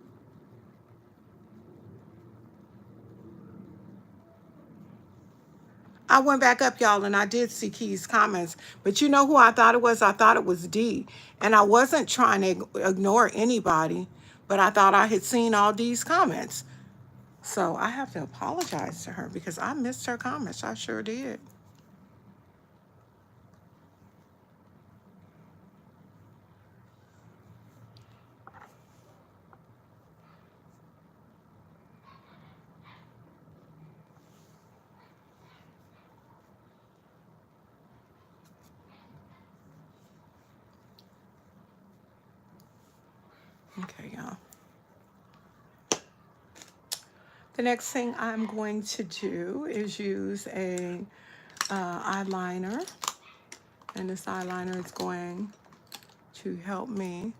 I went back up, y'all, and I did see Key's comments. But you know who I thought it was? I thought it was D. And I wasn't trying to ignore anybody, but I thought I had seen all D's comments. So I have to apologize to her because I missed her comments. I sure did. Okay, y'all. The next thing I'm going to do is use a eyeliner. And this eyeliner is going to help me.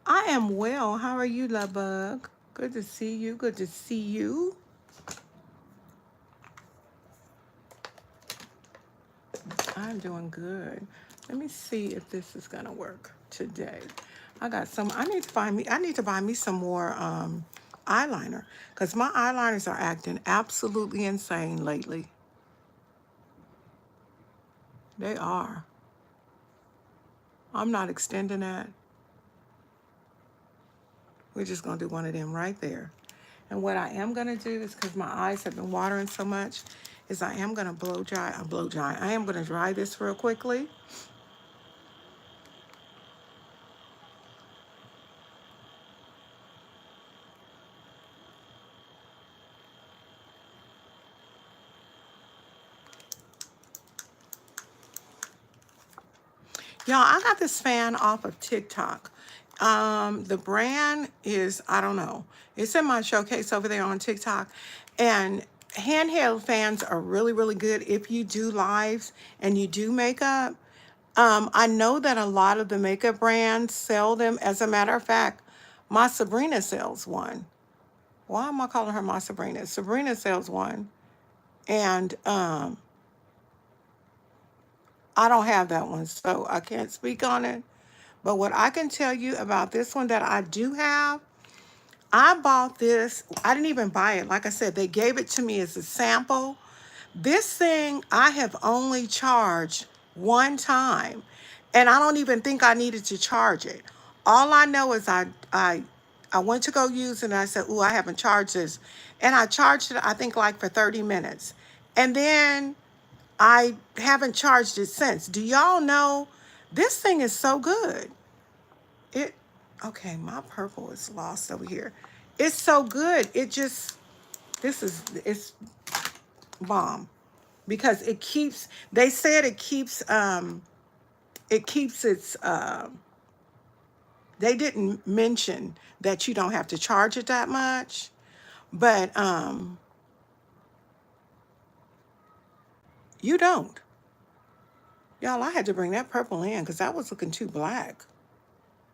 I am well. How are you, love bug? Good to see you. Good to see you. I'm doing good. Let me see if this is gonna work today. I got some. I need to buy me some more eyeliner because my eyeliners are acting absolutely insane lately. They are. I'm not extending that. We're just gonna do one of them right there. And what I am gonna do is, because my eyes have been watering so much, is I am gonna blow dry. I am gonna dry this real quickly. Y'all, I got this fan off of TikTok. The brand is, I don't know. It's in my showcase over there on TikTok. And handheld fans are really, really good if you do lives and you do makeup. I know that a lot of the makeup brands sell them. As a matter of fact, my Sabrina sells one. Why am I calling her my Sabrina? Sabrina sells one. And I don't have that one, so I can't speak on it. But what I can tell you about this one that I do have, I bought this. I didn't even buy it. Like I said, they gave it to me as a sample. This thing I have only charged one time, and I don't even think I needed to charge it. All I know is I went to go use it, and I said, "Ooh, I haven't charged this," and I charged it. I think like for 30 minutes, and then I haven't charged it since. Do y'all know this thing is so good? It, okay, my purple is lost over here. It's so good. It's bomb because it keeps, they said it keeps its, they didn't mention that you don't have to charge it that much, but You don't. Y'all, I had to bring that purple in because that was looking too black.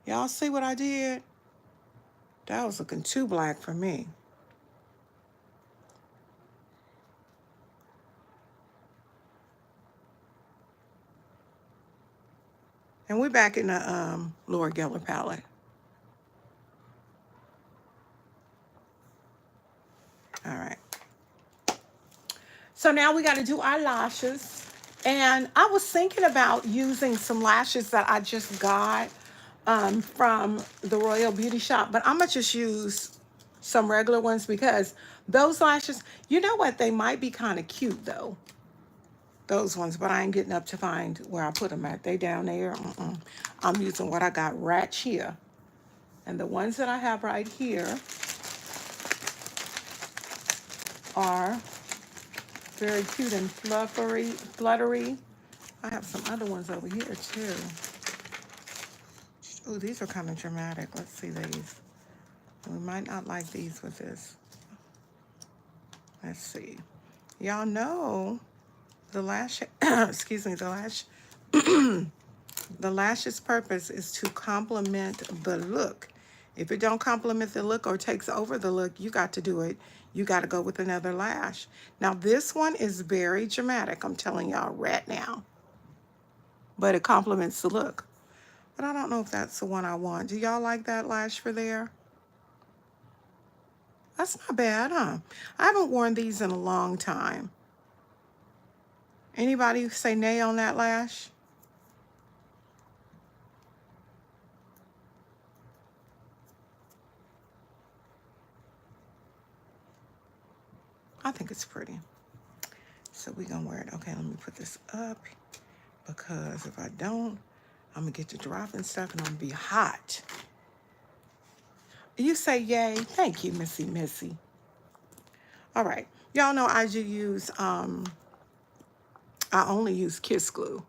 Y'all see what I did? That was looking too black for me. And we're back in the Laura Geller palette. All right. So now we got to do our lashes. And I was thinking about using some lashes that I just got from the Royal Beauty Shop, but I'm going to just use some regular ones because those lashes, you know what? They might be kind of cute though. Those ones, but I ain't getting up to find where I put them at. They down there. I'm using what I got right here. And the ones that I have right here are very cute and fluttery. I have some other ones over here too. Oh, these are kind of dramatic. Let's see these. We might not like these with this. Let's see. Y'all know the lash, excuse me, the lash's purpose is to complement the look. If it don't complement the look or takes over the look, you got to do it. You got to go with another lash. Now, this one is very dramatic. I'm telling y'all right now. But it complements the look. But I don't know if that's the one I want. Do y'all like that lash for there? That's not bad, huh? I haven't worn these in a long time. Anybody say nay on that lash? I think it's pretty. So we're going to wear it. Okay, let me put this up because if I don't, I'm going to get to dropping stuff and I'm going to be hot. You say yay. Thank you, Missy. All right. Y'all know I do use, I only use Kiss Glue.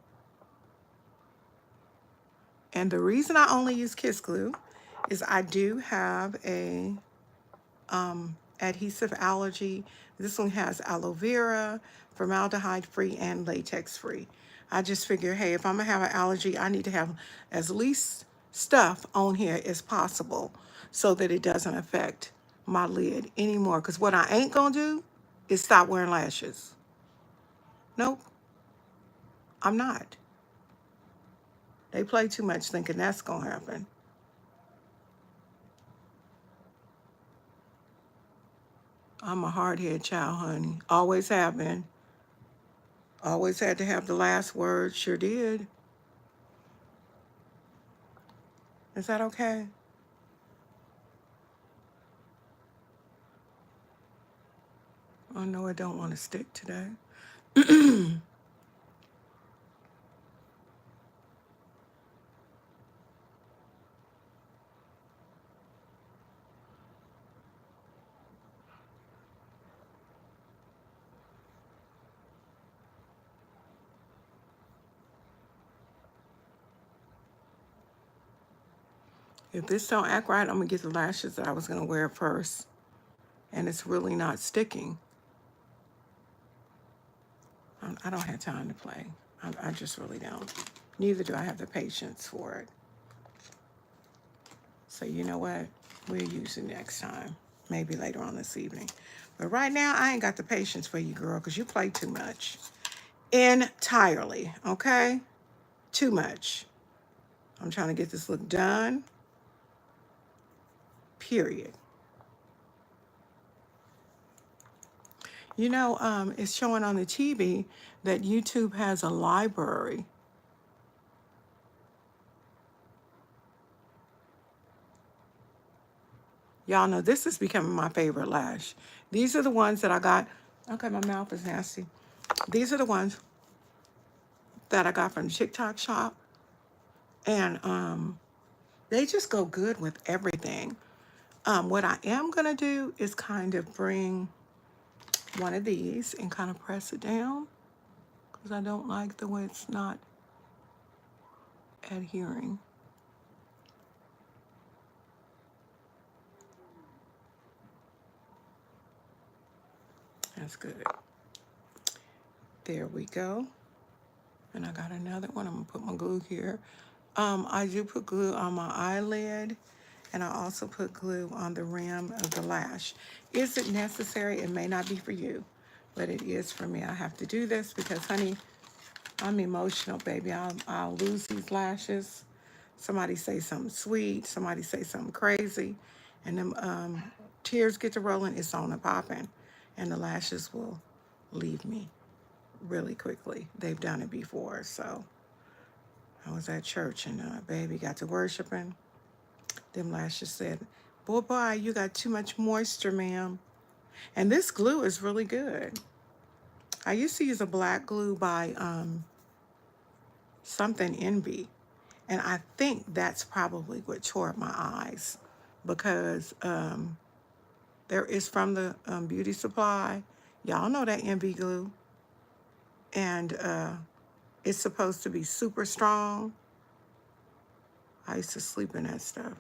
And the reason I only use Kiss Glue is I do have a adhesive allergy. This one has aloe vera, formaldehyde free, and latex free. I just figure, hey, if I'm gonna have an allergy, I need to have as least stuff on here as possible so that it doesn't affect my lid anymore. Because what I ain't gonna do is stop wearing lashes. Nope, I'm not. They play too much thinking that's gonna happen. I'm a hard-headed child, honey. Always have been. Always had to have the last word. Sure did. Is that okay? I know I don't want to stick today. If this don't act right, I'm gonna get the lashes that I was gonna wear first. And it's really not sticking. I don't have time to play. I just really don't. Neither do I have the patience for it. So you know what? We'll use it next time. Maybe later on this evening. But right now, I ain't got the patience for you, girl, because you play too much. Entirely, okay? Too much. I'm trying to get this look done. Period. You know, it's showing on the TV that YouTube has a library. Y'all know this is becoming my favorite lash. These are the ones that I got. Okay, my mouth is nasty. These are the ones that I got from the TikTok shop. And they just go good with everything. What I am going to do is kind of bring one of these and kind of press it down because I don't like the way it's not adhering. That's good. There we go. And I got another one. I'm gonna put my glue here. I do put glue on my eyelid, and I also put glue on the rim of the lash. Is it necessary? It may not be for you, but it is for me. I have to do this because, honey, I'm emotional, baby. I'll lose these lashes. Somebody say something sweet, somebody say something crazy, and them tears get to rolling, it's on and popping, and the lashes will leave me really quickly. They've done it before. So I was at church, and baby got to worshiping. Them lashes said, boy, you got too much moisture, ma'am. And this glue is really good. I used to use a black glue by something Envy. And I think that's probably what tore up my eyes, because there is from the beauty supply. Y'all know that Envy glue. And it's supposed to be super strong. I used to sleep in that stuff.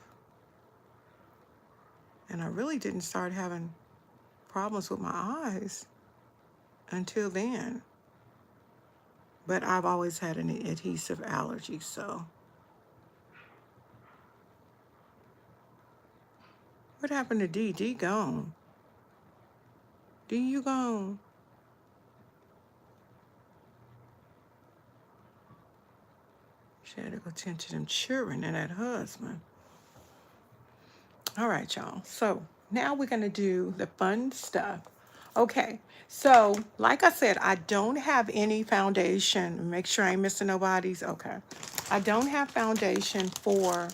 And I really didn't start having problems with my eyes until then. But I've always had an adhesive allergy, so. What happened to D? D gone. D, you gone. She had to go tend to them children and that husband. All right, y'all. So now we're going to do the fun stuff. Okay. So like I said, I don't have any foundation. Make sure I ain't missing nobody's. Okay. I don't have foundation for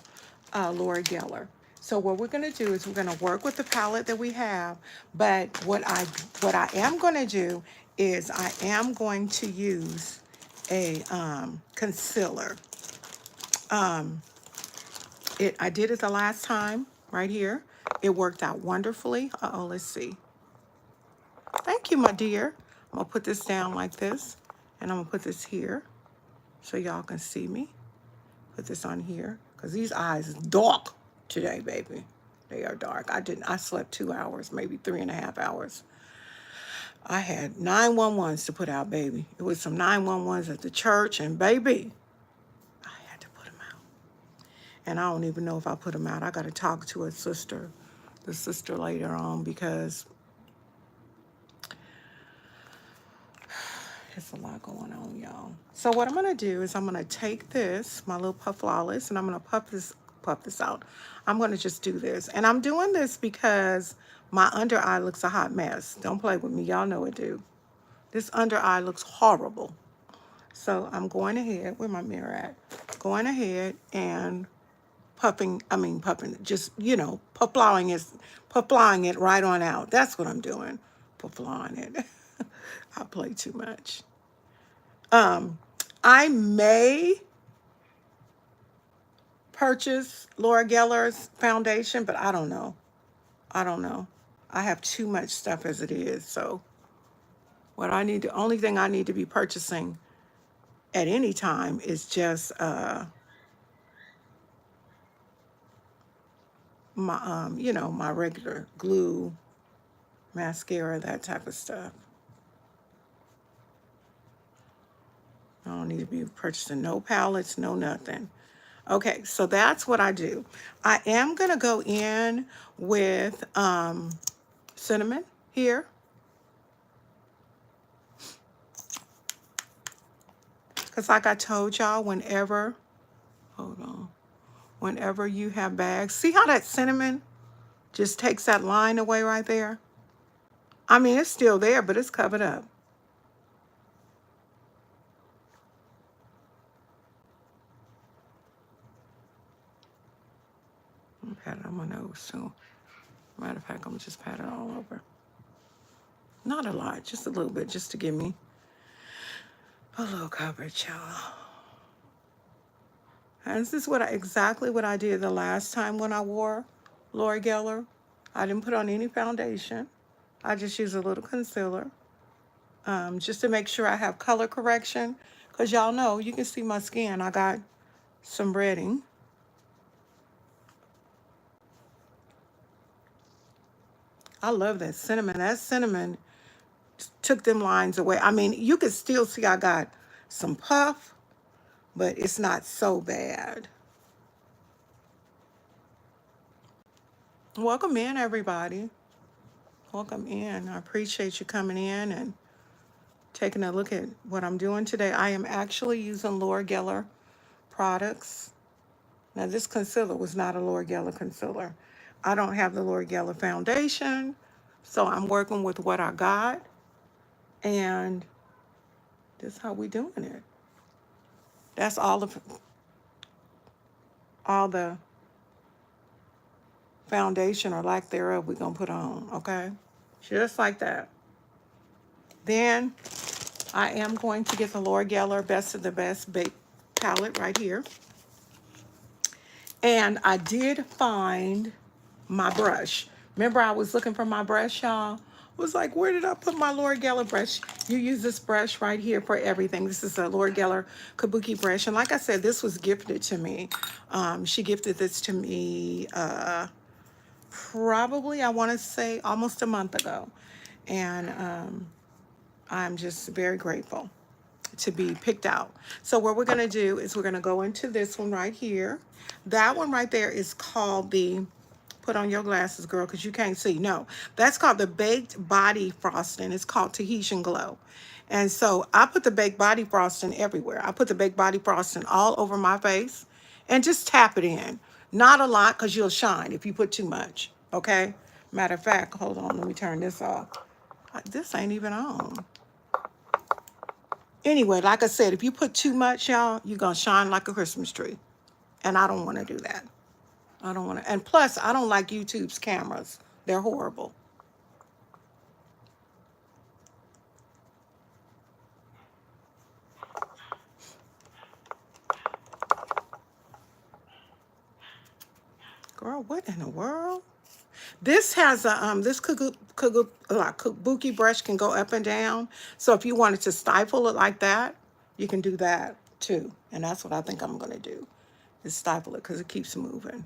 Laura Geller. So what we're going to do is we're going to work with the palette that we have. But what I am going to do is I am going to use a concealer. I did it the last time right here. It worked out wonderfully. Uh-oh, let's see. Thank you, my dear. I'm gonna put this down like this, and I'm gonna put this here so y'all can see me. Put this on here, because these eyes is dark today, baby. They are dark. I slept 2 hours, maybe 3.5 hours. I had 911s to put out, baby. It was some 911s at the church, and baby, I had to put them out. And I don't even know if I put them out. I got to talk to the sister later on, because there's a lot going on, y'all. So what I'm going to do is I'm going to take this, my little Puff Flawless, and I'm going to puff this out. I'm going to just do this. And I'm doing this because my under eye looks a hot mess. Don't play with me. Y'all know it do. This under eye looks horrible. So I'm going ahead, where my mirror at? Going ahead and puffing, just, pufflawing it right on out. That's what I'm doing. Pufflawing it. I play too much. I may purchase Laura Geller's foundation, but I don't know. I have too much stuff as it is. So the only thing I need to be purchasing at any time is just my regular glue, mascara, that type of stuff. I don't need to be purchasing no palettes, no nothing. Okay, so that's what I do. I am going to go in with cinnamon here. Because like I told y'all, whenever you have bags, see how that cinnamon just takes that line away right there? I mean, it's still there, but it's covered up. I'm gonna pat it on my nose too. Matter of fact, I'm gonna just pat it all over. Not a lot, just a little bit, just to give me a little coverage, y'all. And this is exactly what I did the last time when I wore Laura Geller. I didn't put on any foundation. I just used a little concealer, just to make sure I have color correction. Because y'all know, you can see my skin. I got some redding. I love that cinnamon. That cinnamon took them lines away. I mean, you can still see I got some puff, but it's not so bad. Welcome in, everybody. Welcome in. I appreciate you coming in and taking a look at what I'm doing today. I am actually using Laura Geller products. Now, this concealer was not a Laura Geller concealer. I don't have the Laura Geller foundation, so I'm working with what I got, and this is how we doing it. That's all the foundation or lack thereof we're gonna put on, okay? Just like that. Then I am going to get the Laura Geller Best of the Best Baked palette right here. And I did find my brush. Remember I was looking for my brush, y'all? Was like, where did I put my Laura Geller brush? You use this brush right here for everything. This is a Laura Geller Kabuki brush. And like I said, this was gifted to me. She gifted this to me probably, I want to say, almost a month ago. And I'm just very grateful to be picked out. So what we're going to do is we're going to go into this one right here. That one right there is called the, put on your glasses, girl, because you can't see. No, that's called the Baked Body Frosting. It's called Tahitian Glow. And so I put the Baked Body Frosting everywhere. I put the Baked Body Frosting all over my face and just tap it in. Not a lot, because you'll shine if you put too much, okay? Matter of fact, hold on, let me turn this off. This ain't even on. Anyway, like I said, if you put too much, y'all, you're going to shine like a Christmas tree. And I don't want to do that. I don't want to. And plus, I don't like YouTube's cameras. They're horrible. Girl, what in the world? This has a, this kabuki brush can go up and down. So if you wanted to stifle it like that, you can do that too. And that's what I think I'm going to do, is stifle it because it keeps moving.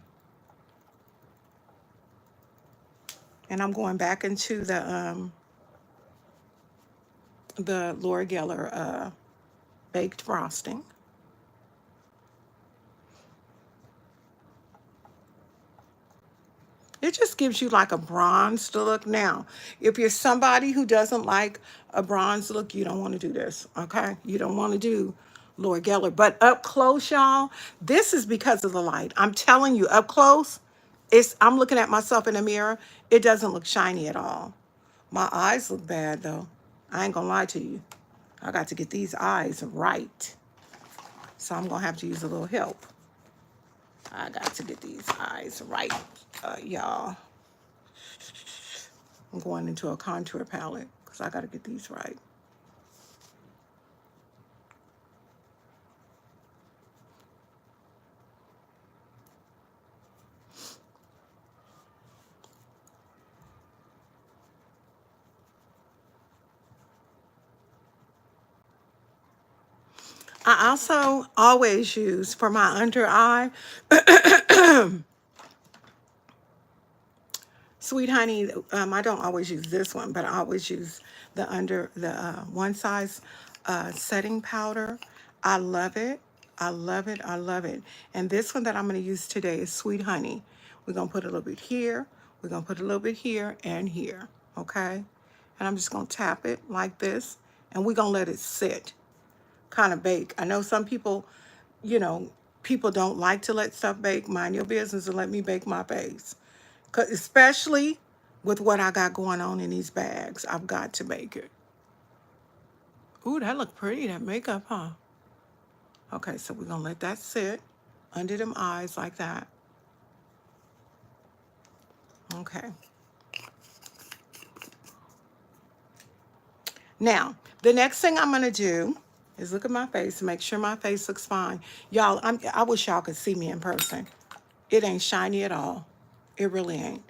And I'm going back into the Laura Geller baked frosting. It just gives you like a bronzed look. Now, if you're somebody who doesn't like a bronze look, you don't want to do this, okay? You don't want to do Laura Geller. But up close, y'all, this is because of the light. I'm telling you, up close, I'm looking at myself in the mirror. It doesn't look shiny at all. My eyes look bad, though. I ain't going to lie to you. I got to get these eyes right. So I'm going to have to use a little help. I got to get these eyes right, y'all. I'm going into a contour palette because I got to get these right. I also always use for my under eye, Sweet Honey. I don't always use this one, but I always use the one size setting powder. I love it. I love it. I love it. And this one that I'm going to use today is Sweet Honey. We're going to put a little bit here. We're going to put a little bit here and here. Okay. And I'm just going to tap it like this. And we're going to let it sit, kind of bake. I know some people, you know, people don't like to let stuff bake. Mind your business and let me bake my face. 'Cause especially with what I got going on in these bags, I've got to bake it. Ooh, that look pretty, that makeup, huh? Okay, so we're gonna let that sit under them eyes like that. Okay. Now, the next thing I'm gonna do is look at my face and make sure my face looks fine. Y'all, I wish y'all could see me in person. It ain't shiny at all. It really ain't.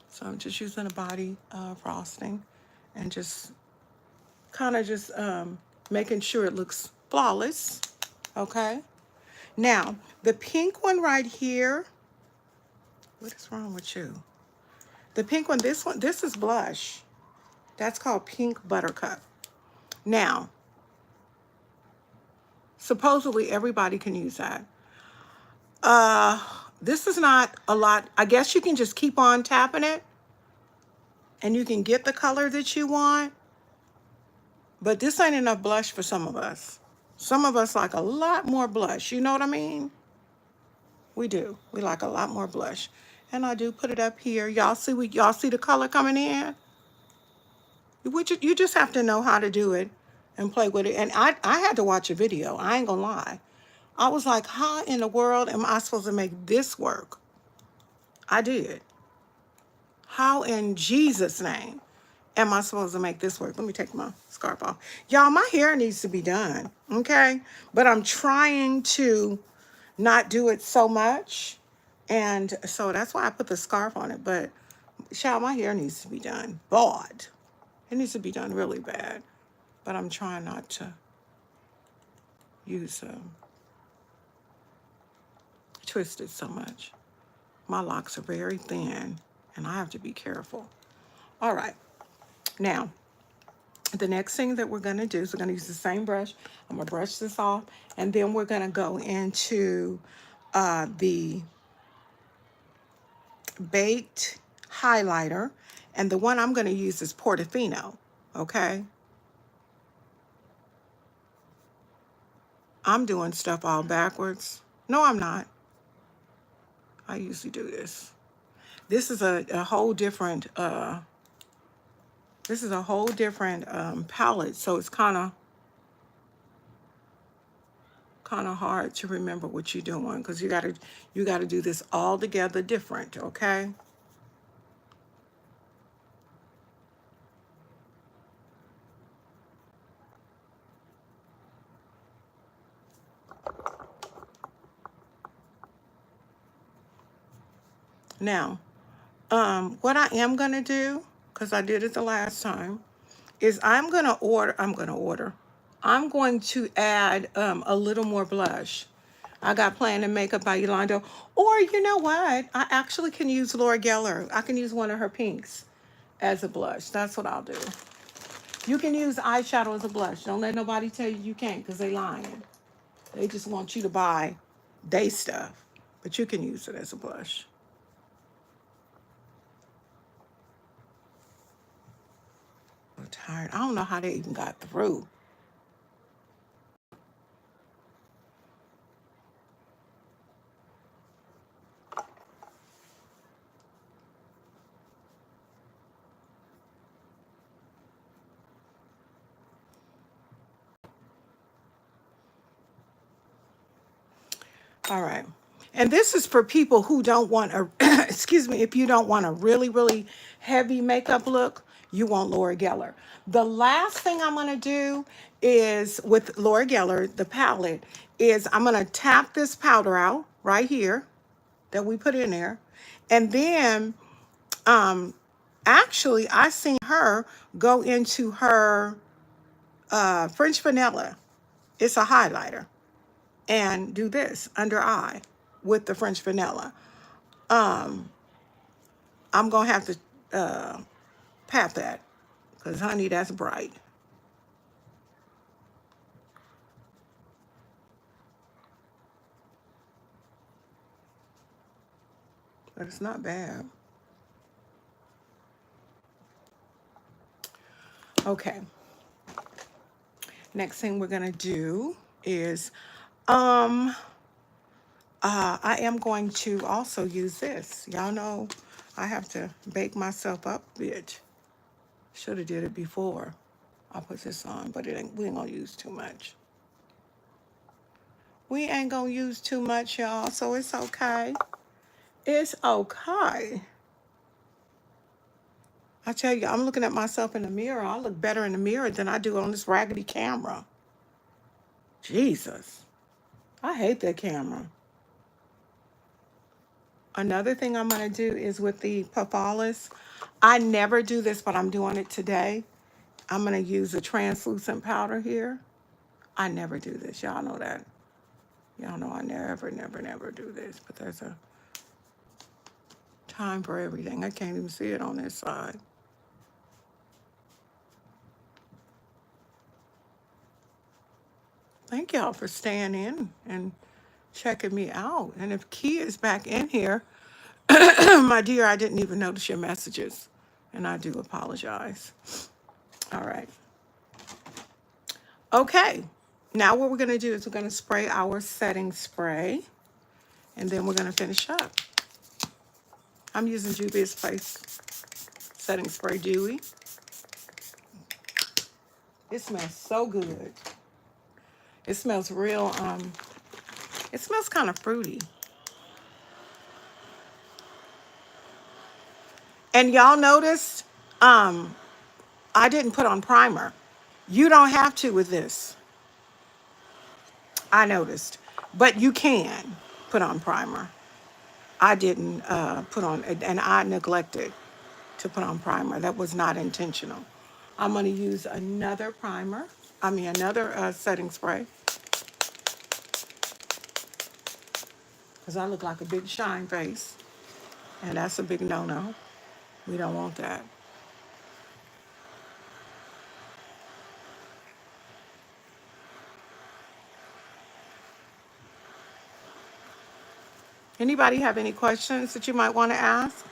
So I'm just using a body frosting and just kind of just making sure it looks flawless. Okay. Now, the pink one right here, What is wrong with you? The pink one, this is blush. That's called Pink Buttercup. Now, supposedly everybody can use that. This is not a lot. I guess you can just keep on tapping it and you can get the color that you want. But this ain't enough blush for some of us. Some of us like a lot more blush. You know what I mean? We do. We like a lot more blush. And I do put it up here. Y'all see the color coming in? You just have to know how to do it and play with it. And I had to watch a video. I ain't gonna lie. I was like, how in the world am I supposed to make this work? I did. How in Jesus' name am I supposed to make this work? Let me take my scarf off. Y'all, my hair needs to be done, okay? But I'm trying to not do it so much. And so that's why I put the scarf on it. But, child, my hair needs to be done. Bald. It needs to be done really bad. But I'm trying not to use twist it so much. My locks are very thin, and I have to be careful. All right. Now, the next thing that we're going to do is we're going to use the same brush. I'm going to brush this off, and then we're going to go into the baked highlighter, and the one I'm going to use is Portofino, okay? I'm doing stuff all backwards. No, I'm not. I usually do this. This is a whole different, palette, so it's kind of hard to remember what you're doing because you gotta do this all together different, okay? Now, what I am gonna do, because I did it the last time, is I'm going to add a little more blush. I got Plan and Makeup by Yolanda. Or you know what? I actually can use Laura Geller. I can use one of her pinks as a blush. That's what I'll do. You can use eyeshadow as a blush. Don't let nobody tell you can't because they lying. They just want you to buy they stuff. But you can use it as a blush. I'm tired. I don't know how they even got through. All right. And this is for people who don't want a, excuse me, if you don't want a really, really heavy makeup look, you want Laura Geller. The last thing I'm going to do is with Laura Geller, the palette, is I'm going to tap this powder out right here that we put in there. And then, actually, I seen her go into her French Vanilla. It's a highlighter. And do this under eye with the French Vanilla. I'm going to have to pat that because, honey, that's bright. But it's not bad. Okay. Next thing we're going to do is I am going to also use this. Y'all know I have to bake myself up a bit. Should have did it before I put this on, but we ain't going to use too much. We ain't going to use too much, y'all, so it's okay. It's okay. I tell you, I'm looking at myself in the mirror. I look better in the mirror than I do on this raggedy camera. Jesus. I hate that camera. Another thing I'm going to do is with the Puffallis. I never do this, but I'm doing it today. I'm going to use a translucent powder here. I never do this. Y'all know that. Y'all know I never do this. But there's a... time for everything. I can't even see it on this side. Thank y'all for staying in and checking me out. And if Key is back in here, my dear, I didn't even notice your messages. And I do apologize. All right. Okay. Now what we're going to do is we're going to spray our setting spray. And then we're going to finish up. I'm using Juvia's Place Setting Spray Dewy. It smells so good. It smells real, it smells kind of fruity. And y'all noticed, I didn't put on primer. You don't have to with this. I noticed. But you can put on primer. I didn't put on, and I neglected to put on primer. That was not intentional. I'm going to use another primer. Another setting spray. Because I look like a big shine face. And that's a big no-no. We don't want that. Anybody have any questions that you might want to ask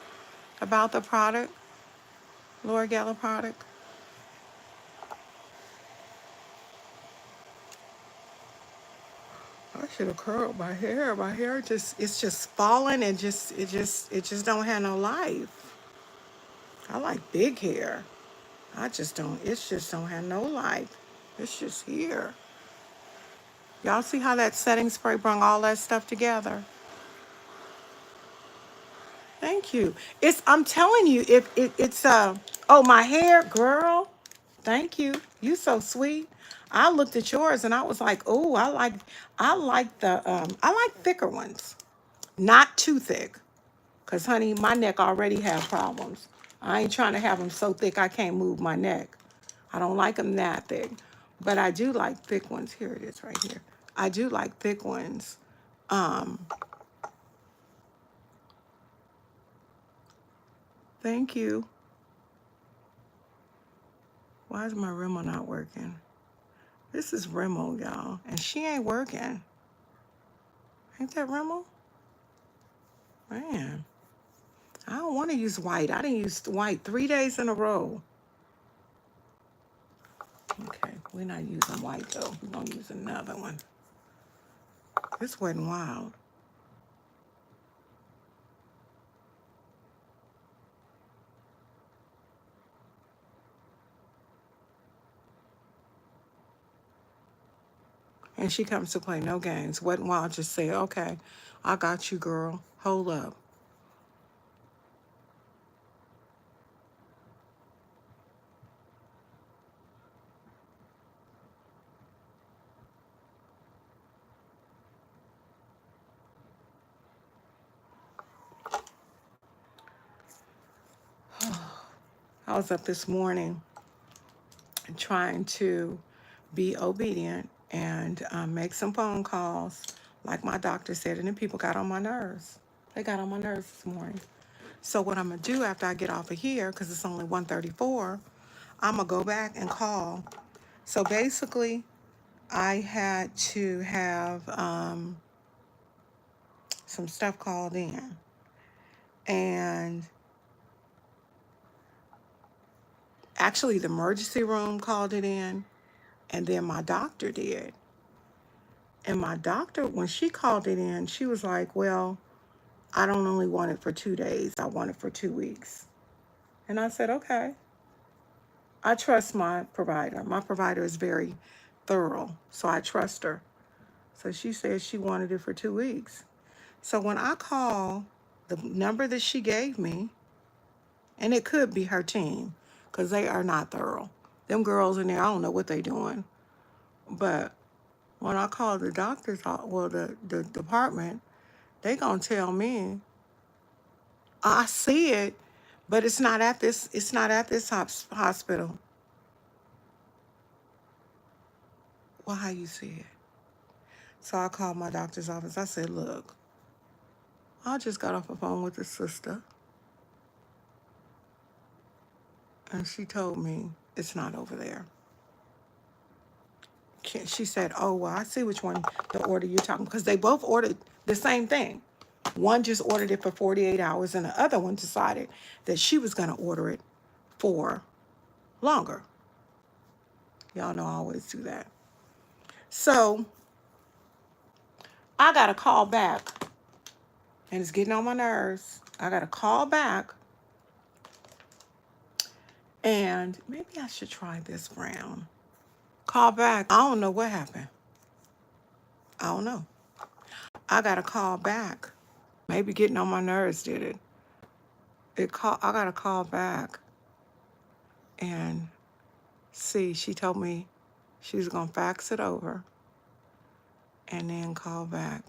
about the product, Laura Geller product? I should have curled my hair. My hair it's just falling and it just don't have no life. I like big hair. It just don't have no life. It's just here. Y'all see how that setting spray brought all that stuff together? Thank you. I'm telling you, if it's oh, my hair, girl. Thank you. You so sweet. I looked at yours and I was like, oh, I like thicker ones. Not too thick. Cause honey, my neck already have problems. I ain't trying to have them so thick I can't move my neck. I don't like them that thick. But I do like thick ones. Here it is right here. I do like thick ones. Thank you. Why is my Rimmel not working? This is Rimmel, y'all. And she ain't working. Ain't that Rimmel? Man. I don't want to use white. I didn't use white 3 days in a row. Okay, we're not using white though. We're gonna use another one. This wasn't wild. And she comes to play no games. Wasn't wild, just say, okay, I got you, girl. Hold up. I was up this morning trying to be obedient and make some phone calls, like my doctor said, and then people got on my nerves. They got on my nerves this morning. So what I'm gonna do after I get off of here, because it's only 1:34, I'm gonna go back and call. So basically, I had to have some stuff called in, and actually the emergency room called it in, and then my doctor did. And my doctor, when she called it in, she was like, well, I don't only want it for 2 days. I want it for 2 weeks. And I said, okay. I trust my provider. My provider is very thorough, so I trust her. So she said she wanted it for 2 weeks. So when I call the number that she gave me, and it could be her team, because they are not thorough. Them girls in there, I don't know what they doing. But when I call the doctor's, the department, they gonna tell me, I see it, but it's not at this hospital. Well, how you see it? So I called my doctor's office. I said, look, I just got off the phone with the sister. And she told me it's not over there. She said, oh, well, I see which one the order you're talking, because they both ordered the same thing. One just ordered it for 48 hours, and the other one decided that she was going to order it for longer. Y'all know I always do that. So I got to call back, and it's getting on my nerves. I got to call back, and maybe I should try this brown. Call back. I don't know what happened. I don't know. I got to call back. Maybe getting on my nerves did it. I got to call back and see. She told me she was going to fax it over and then call back.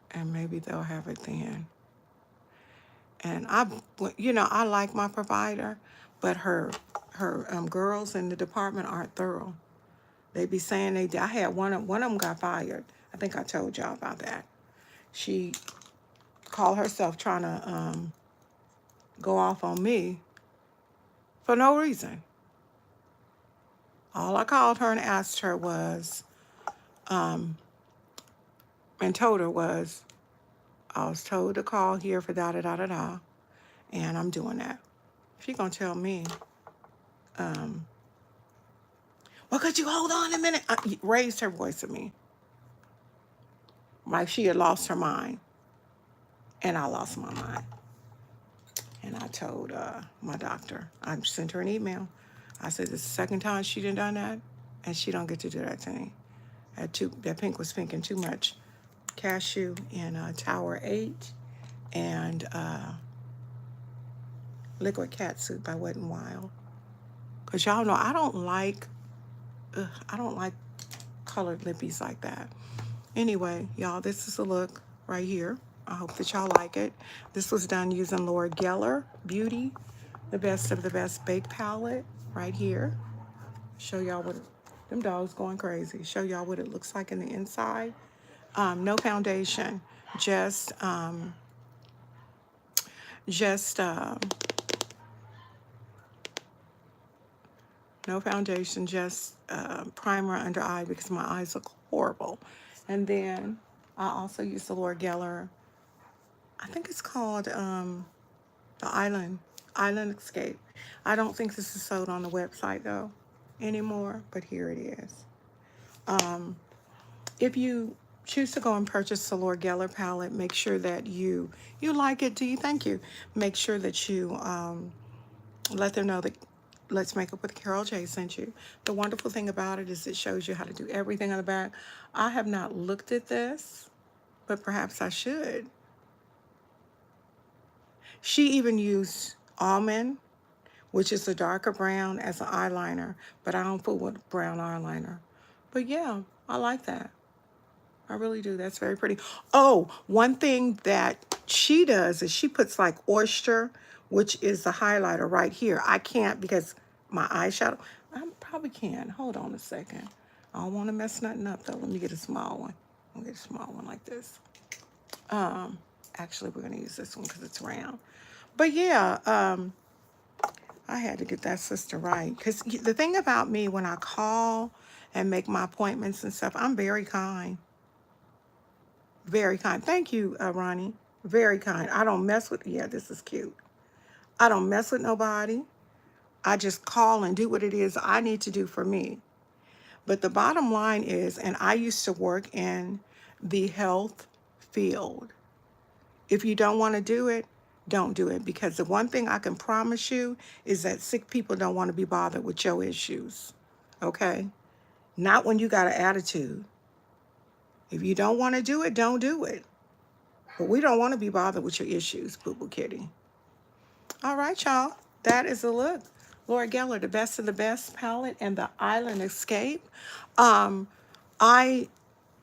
And maybe they'll have it then. And I like my provider, but her girls in the department aren't thorough. They be saying they did. I had one of them got fired. I think I told y'all about that. She called herself trying to go off on me for no reason. All I called her and asked her was, and told her was, I was told to call here for da-da-da-da-da, and I'm doing that. She gonna tell me, well, could you hold on a minute? Raised her voice at me, like she had lost her mind, and I lost my mind. And I told my doctor, I sent her an email. I said, this is the second time she done that, and she don't get to do that thing. That pink was pinking too much. Cashew in Tower 8 and Liquid Catsuit by Wet n Wild. Because y'all know I don't like colored lippies like that. Anyway, y'all, this is a look right here. I hope that y'all like it. This was done using Laura Geller Beauty, the best of the best bake palette right here. Show y'all them dogs going crazy. Show y'all what it looks like in the inside. No foundation, just no foundation, just primer under eye because my eyes look horrible. And then I also use the Laura Geller, I think it's called the Island Escape. I don't think this is sold on the website though anymore, but here it is. If you choose to go and purchase the Laura Geller palette, make sure that you like it. Do you? Thank you. Make sure that you let them know that Let's Make Up with Carol J sent you. The wonderful thing about it is it shows you how to do everything on the back. I have not looked at this, but perhaps I should. She even used almond, which is a darker brown, as an eyeliner, but I don't fool with brown eyeliner. But yeah, I like that. I really do. That's very pretty. Oh, one thing that she does is she puts like oyster, which is the highlighter right here. I can't because my eyeshadow. I probably can. Hold on a second. I don't want to mess nothing up though. Let me get a small one. I'll get a small one like this. Actually, we're going to use this one because it's round. But yeah, I had to get that sister right. Because the thing about me, when I call and make my appointments and stuff, I'm very kind. Very kind. Thank you, Ronnie. Very kind. I don't mess with, yeah, this is cute. I don't mess with nobody. I just call and do what it is I need to do for me. But the bottom line is, and I used to work in the health field. If you don't want to do it, don't do it. Because the one thing I can promise you is that sick people don't want to be bothered with your issues. Okay? Not when you got an attitude. If you don't want to do it, don't do it. But we don't want to be bothered with your issues, Boo-Boo Kitty. All right, y'all. That is a look. Laura Geller, the best of the best palette and the Island Escape. I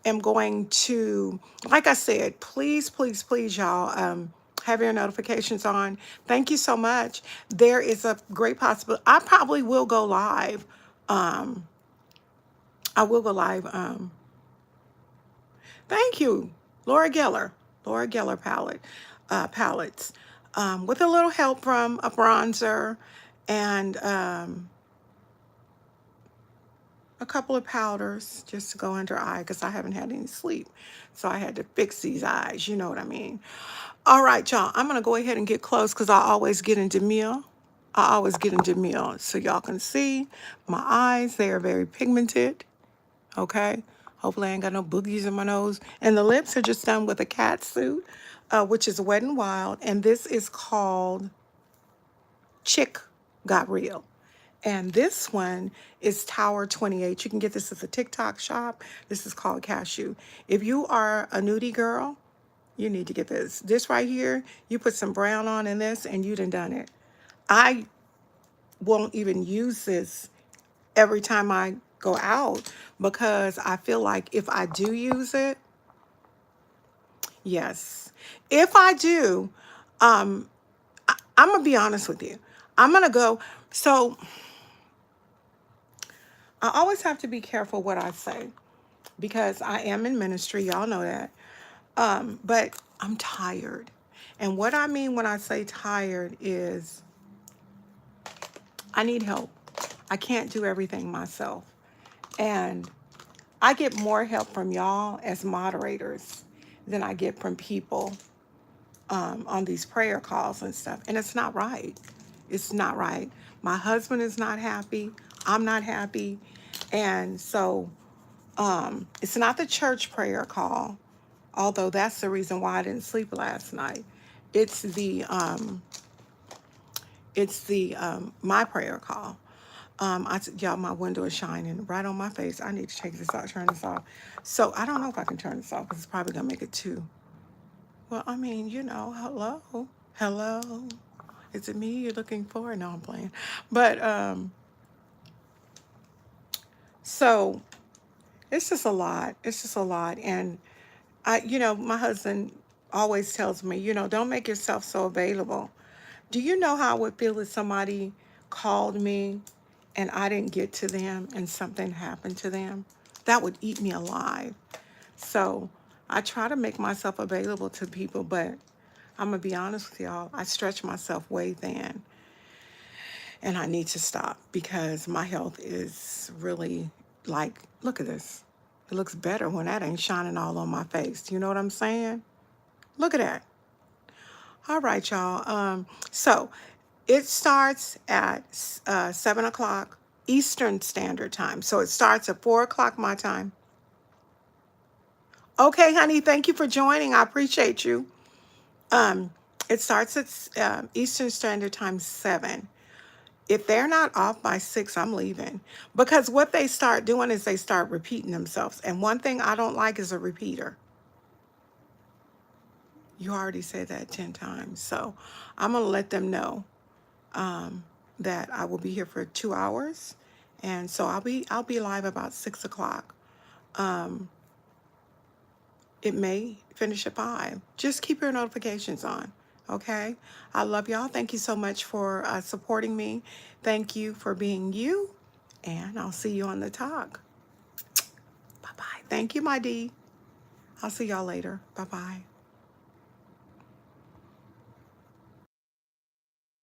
am going to, like I said, please, please, please, y'all, have your notifications on. Thank you so much. There is a great possibility. I probably will go live. I will go live. Thank you, Laura Geller. Laura Geller palettes. with a little help from a bronzer and a couple of powders just to go under eye because I haven't had any sleep. So I had to fix these eyes, you know what I mean? All right, y'all, I'm going to go ahead and get close because I always get in demure. I always get in demure. So y'all can see my eyes. They are very pigmented, okay? Hopefully I ain't got no boogies in my nose. And the lips are just done with a cat suit, which is Wet n Wild. And this is called Chick Got Real. And this one is Tower 28. You can get this at the TikTok shop. This is called Cashew. If you are a nudie girl, you need to get this. This right here, you put some brown on in this and you done it. I won't even use this every time I go out because I feel like if I do use it, yes. If I do, I'm going to be honest with you. I'm going to go. So I always have to be careful what I say because I am in ministry. Y'all know that. But I'm tired. And what I mean when I say tired is I need help. I can't do everything myself. And I get more help from y'all as moderators than I get from people on these prayer calls and stuff. And it's not right. It's not right. My husband is not happy. I'm not happy. And so it's not the church prayer call, although that's the reason why I didn't sleep last night. It's the my prayer call. Y'all, my window is shining right on my face. I need to take this out, turn this off. So I don't know if I can turn this off because it's probably gonna make it too. Well, I mean, you know, hello. Is it me you're looking for? No, I'm playing. But so it's just a lot. It's just a lot. And my husband always tells me, don't make yourself so available. Do you know how I would feel if somebody called me and I didn't get to them and something happened to them? That would eat me alive. So I try to make myself available to people, but I'm going to be honest with y'all. I stretch myself way thin. And I need to stop because my health is really like, look at this. It looks better when that ain't shining all on my face. You know what I'm saying? Look at that. All right, y'all. So it starts at 7 o'clock Eastern Standard Time. So it starts at 4 o'clock my time. Okay, honey, thank you for joining. I appreciate you. It starts at Eastern Standard Time, 7. If they're not off by 6, I'm leaving. Because what they start doing is they start repeating themselves. And one thing I don't like is a repeater. You already said that 10 times. So I'm going to let them know that I will be here for 2 hours. And so I'll be live about 6 o'clock. It may finish at 5. Just keep your notifications on. Okay? I love y'all. Thank you so much for supporting me. Thank you for being you. And I'll see you on the talk. Bye-bye. Thank you, my D. I'll see y'all later. Bye-bye.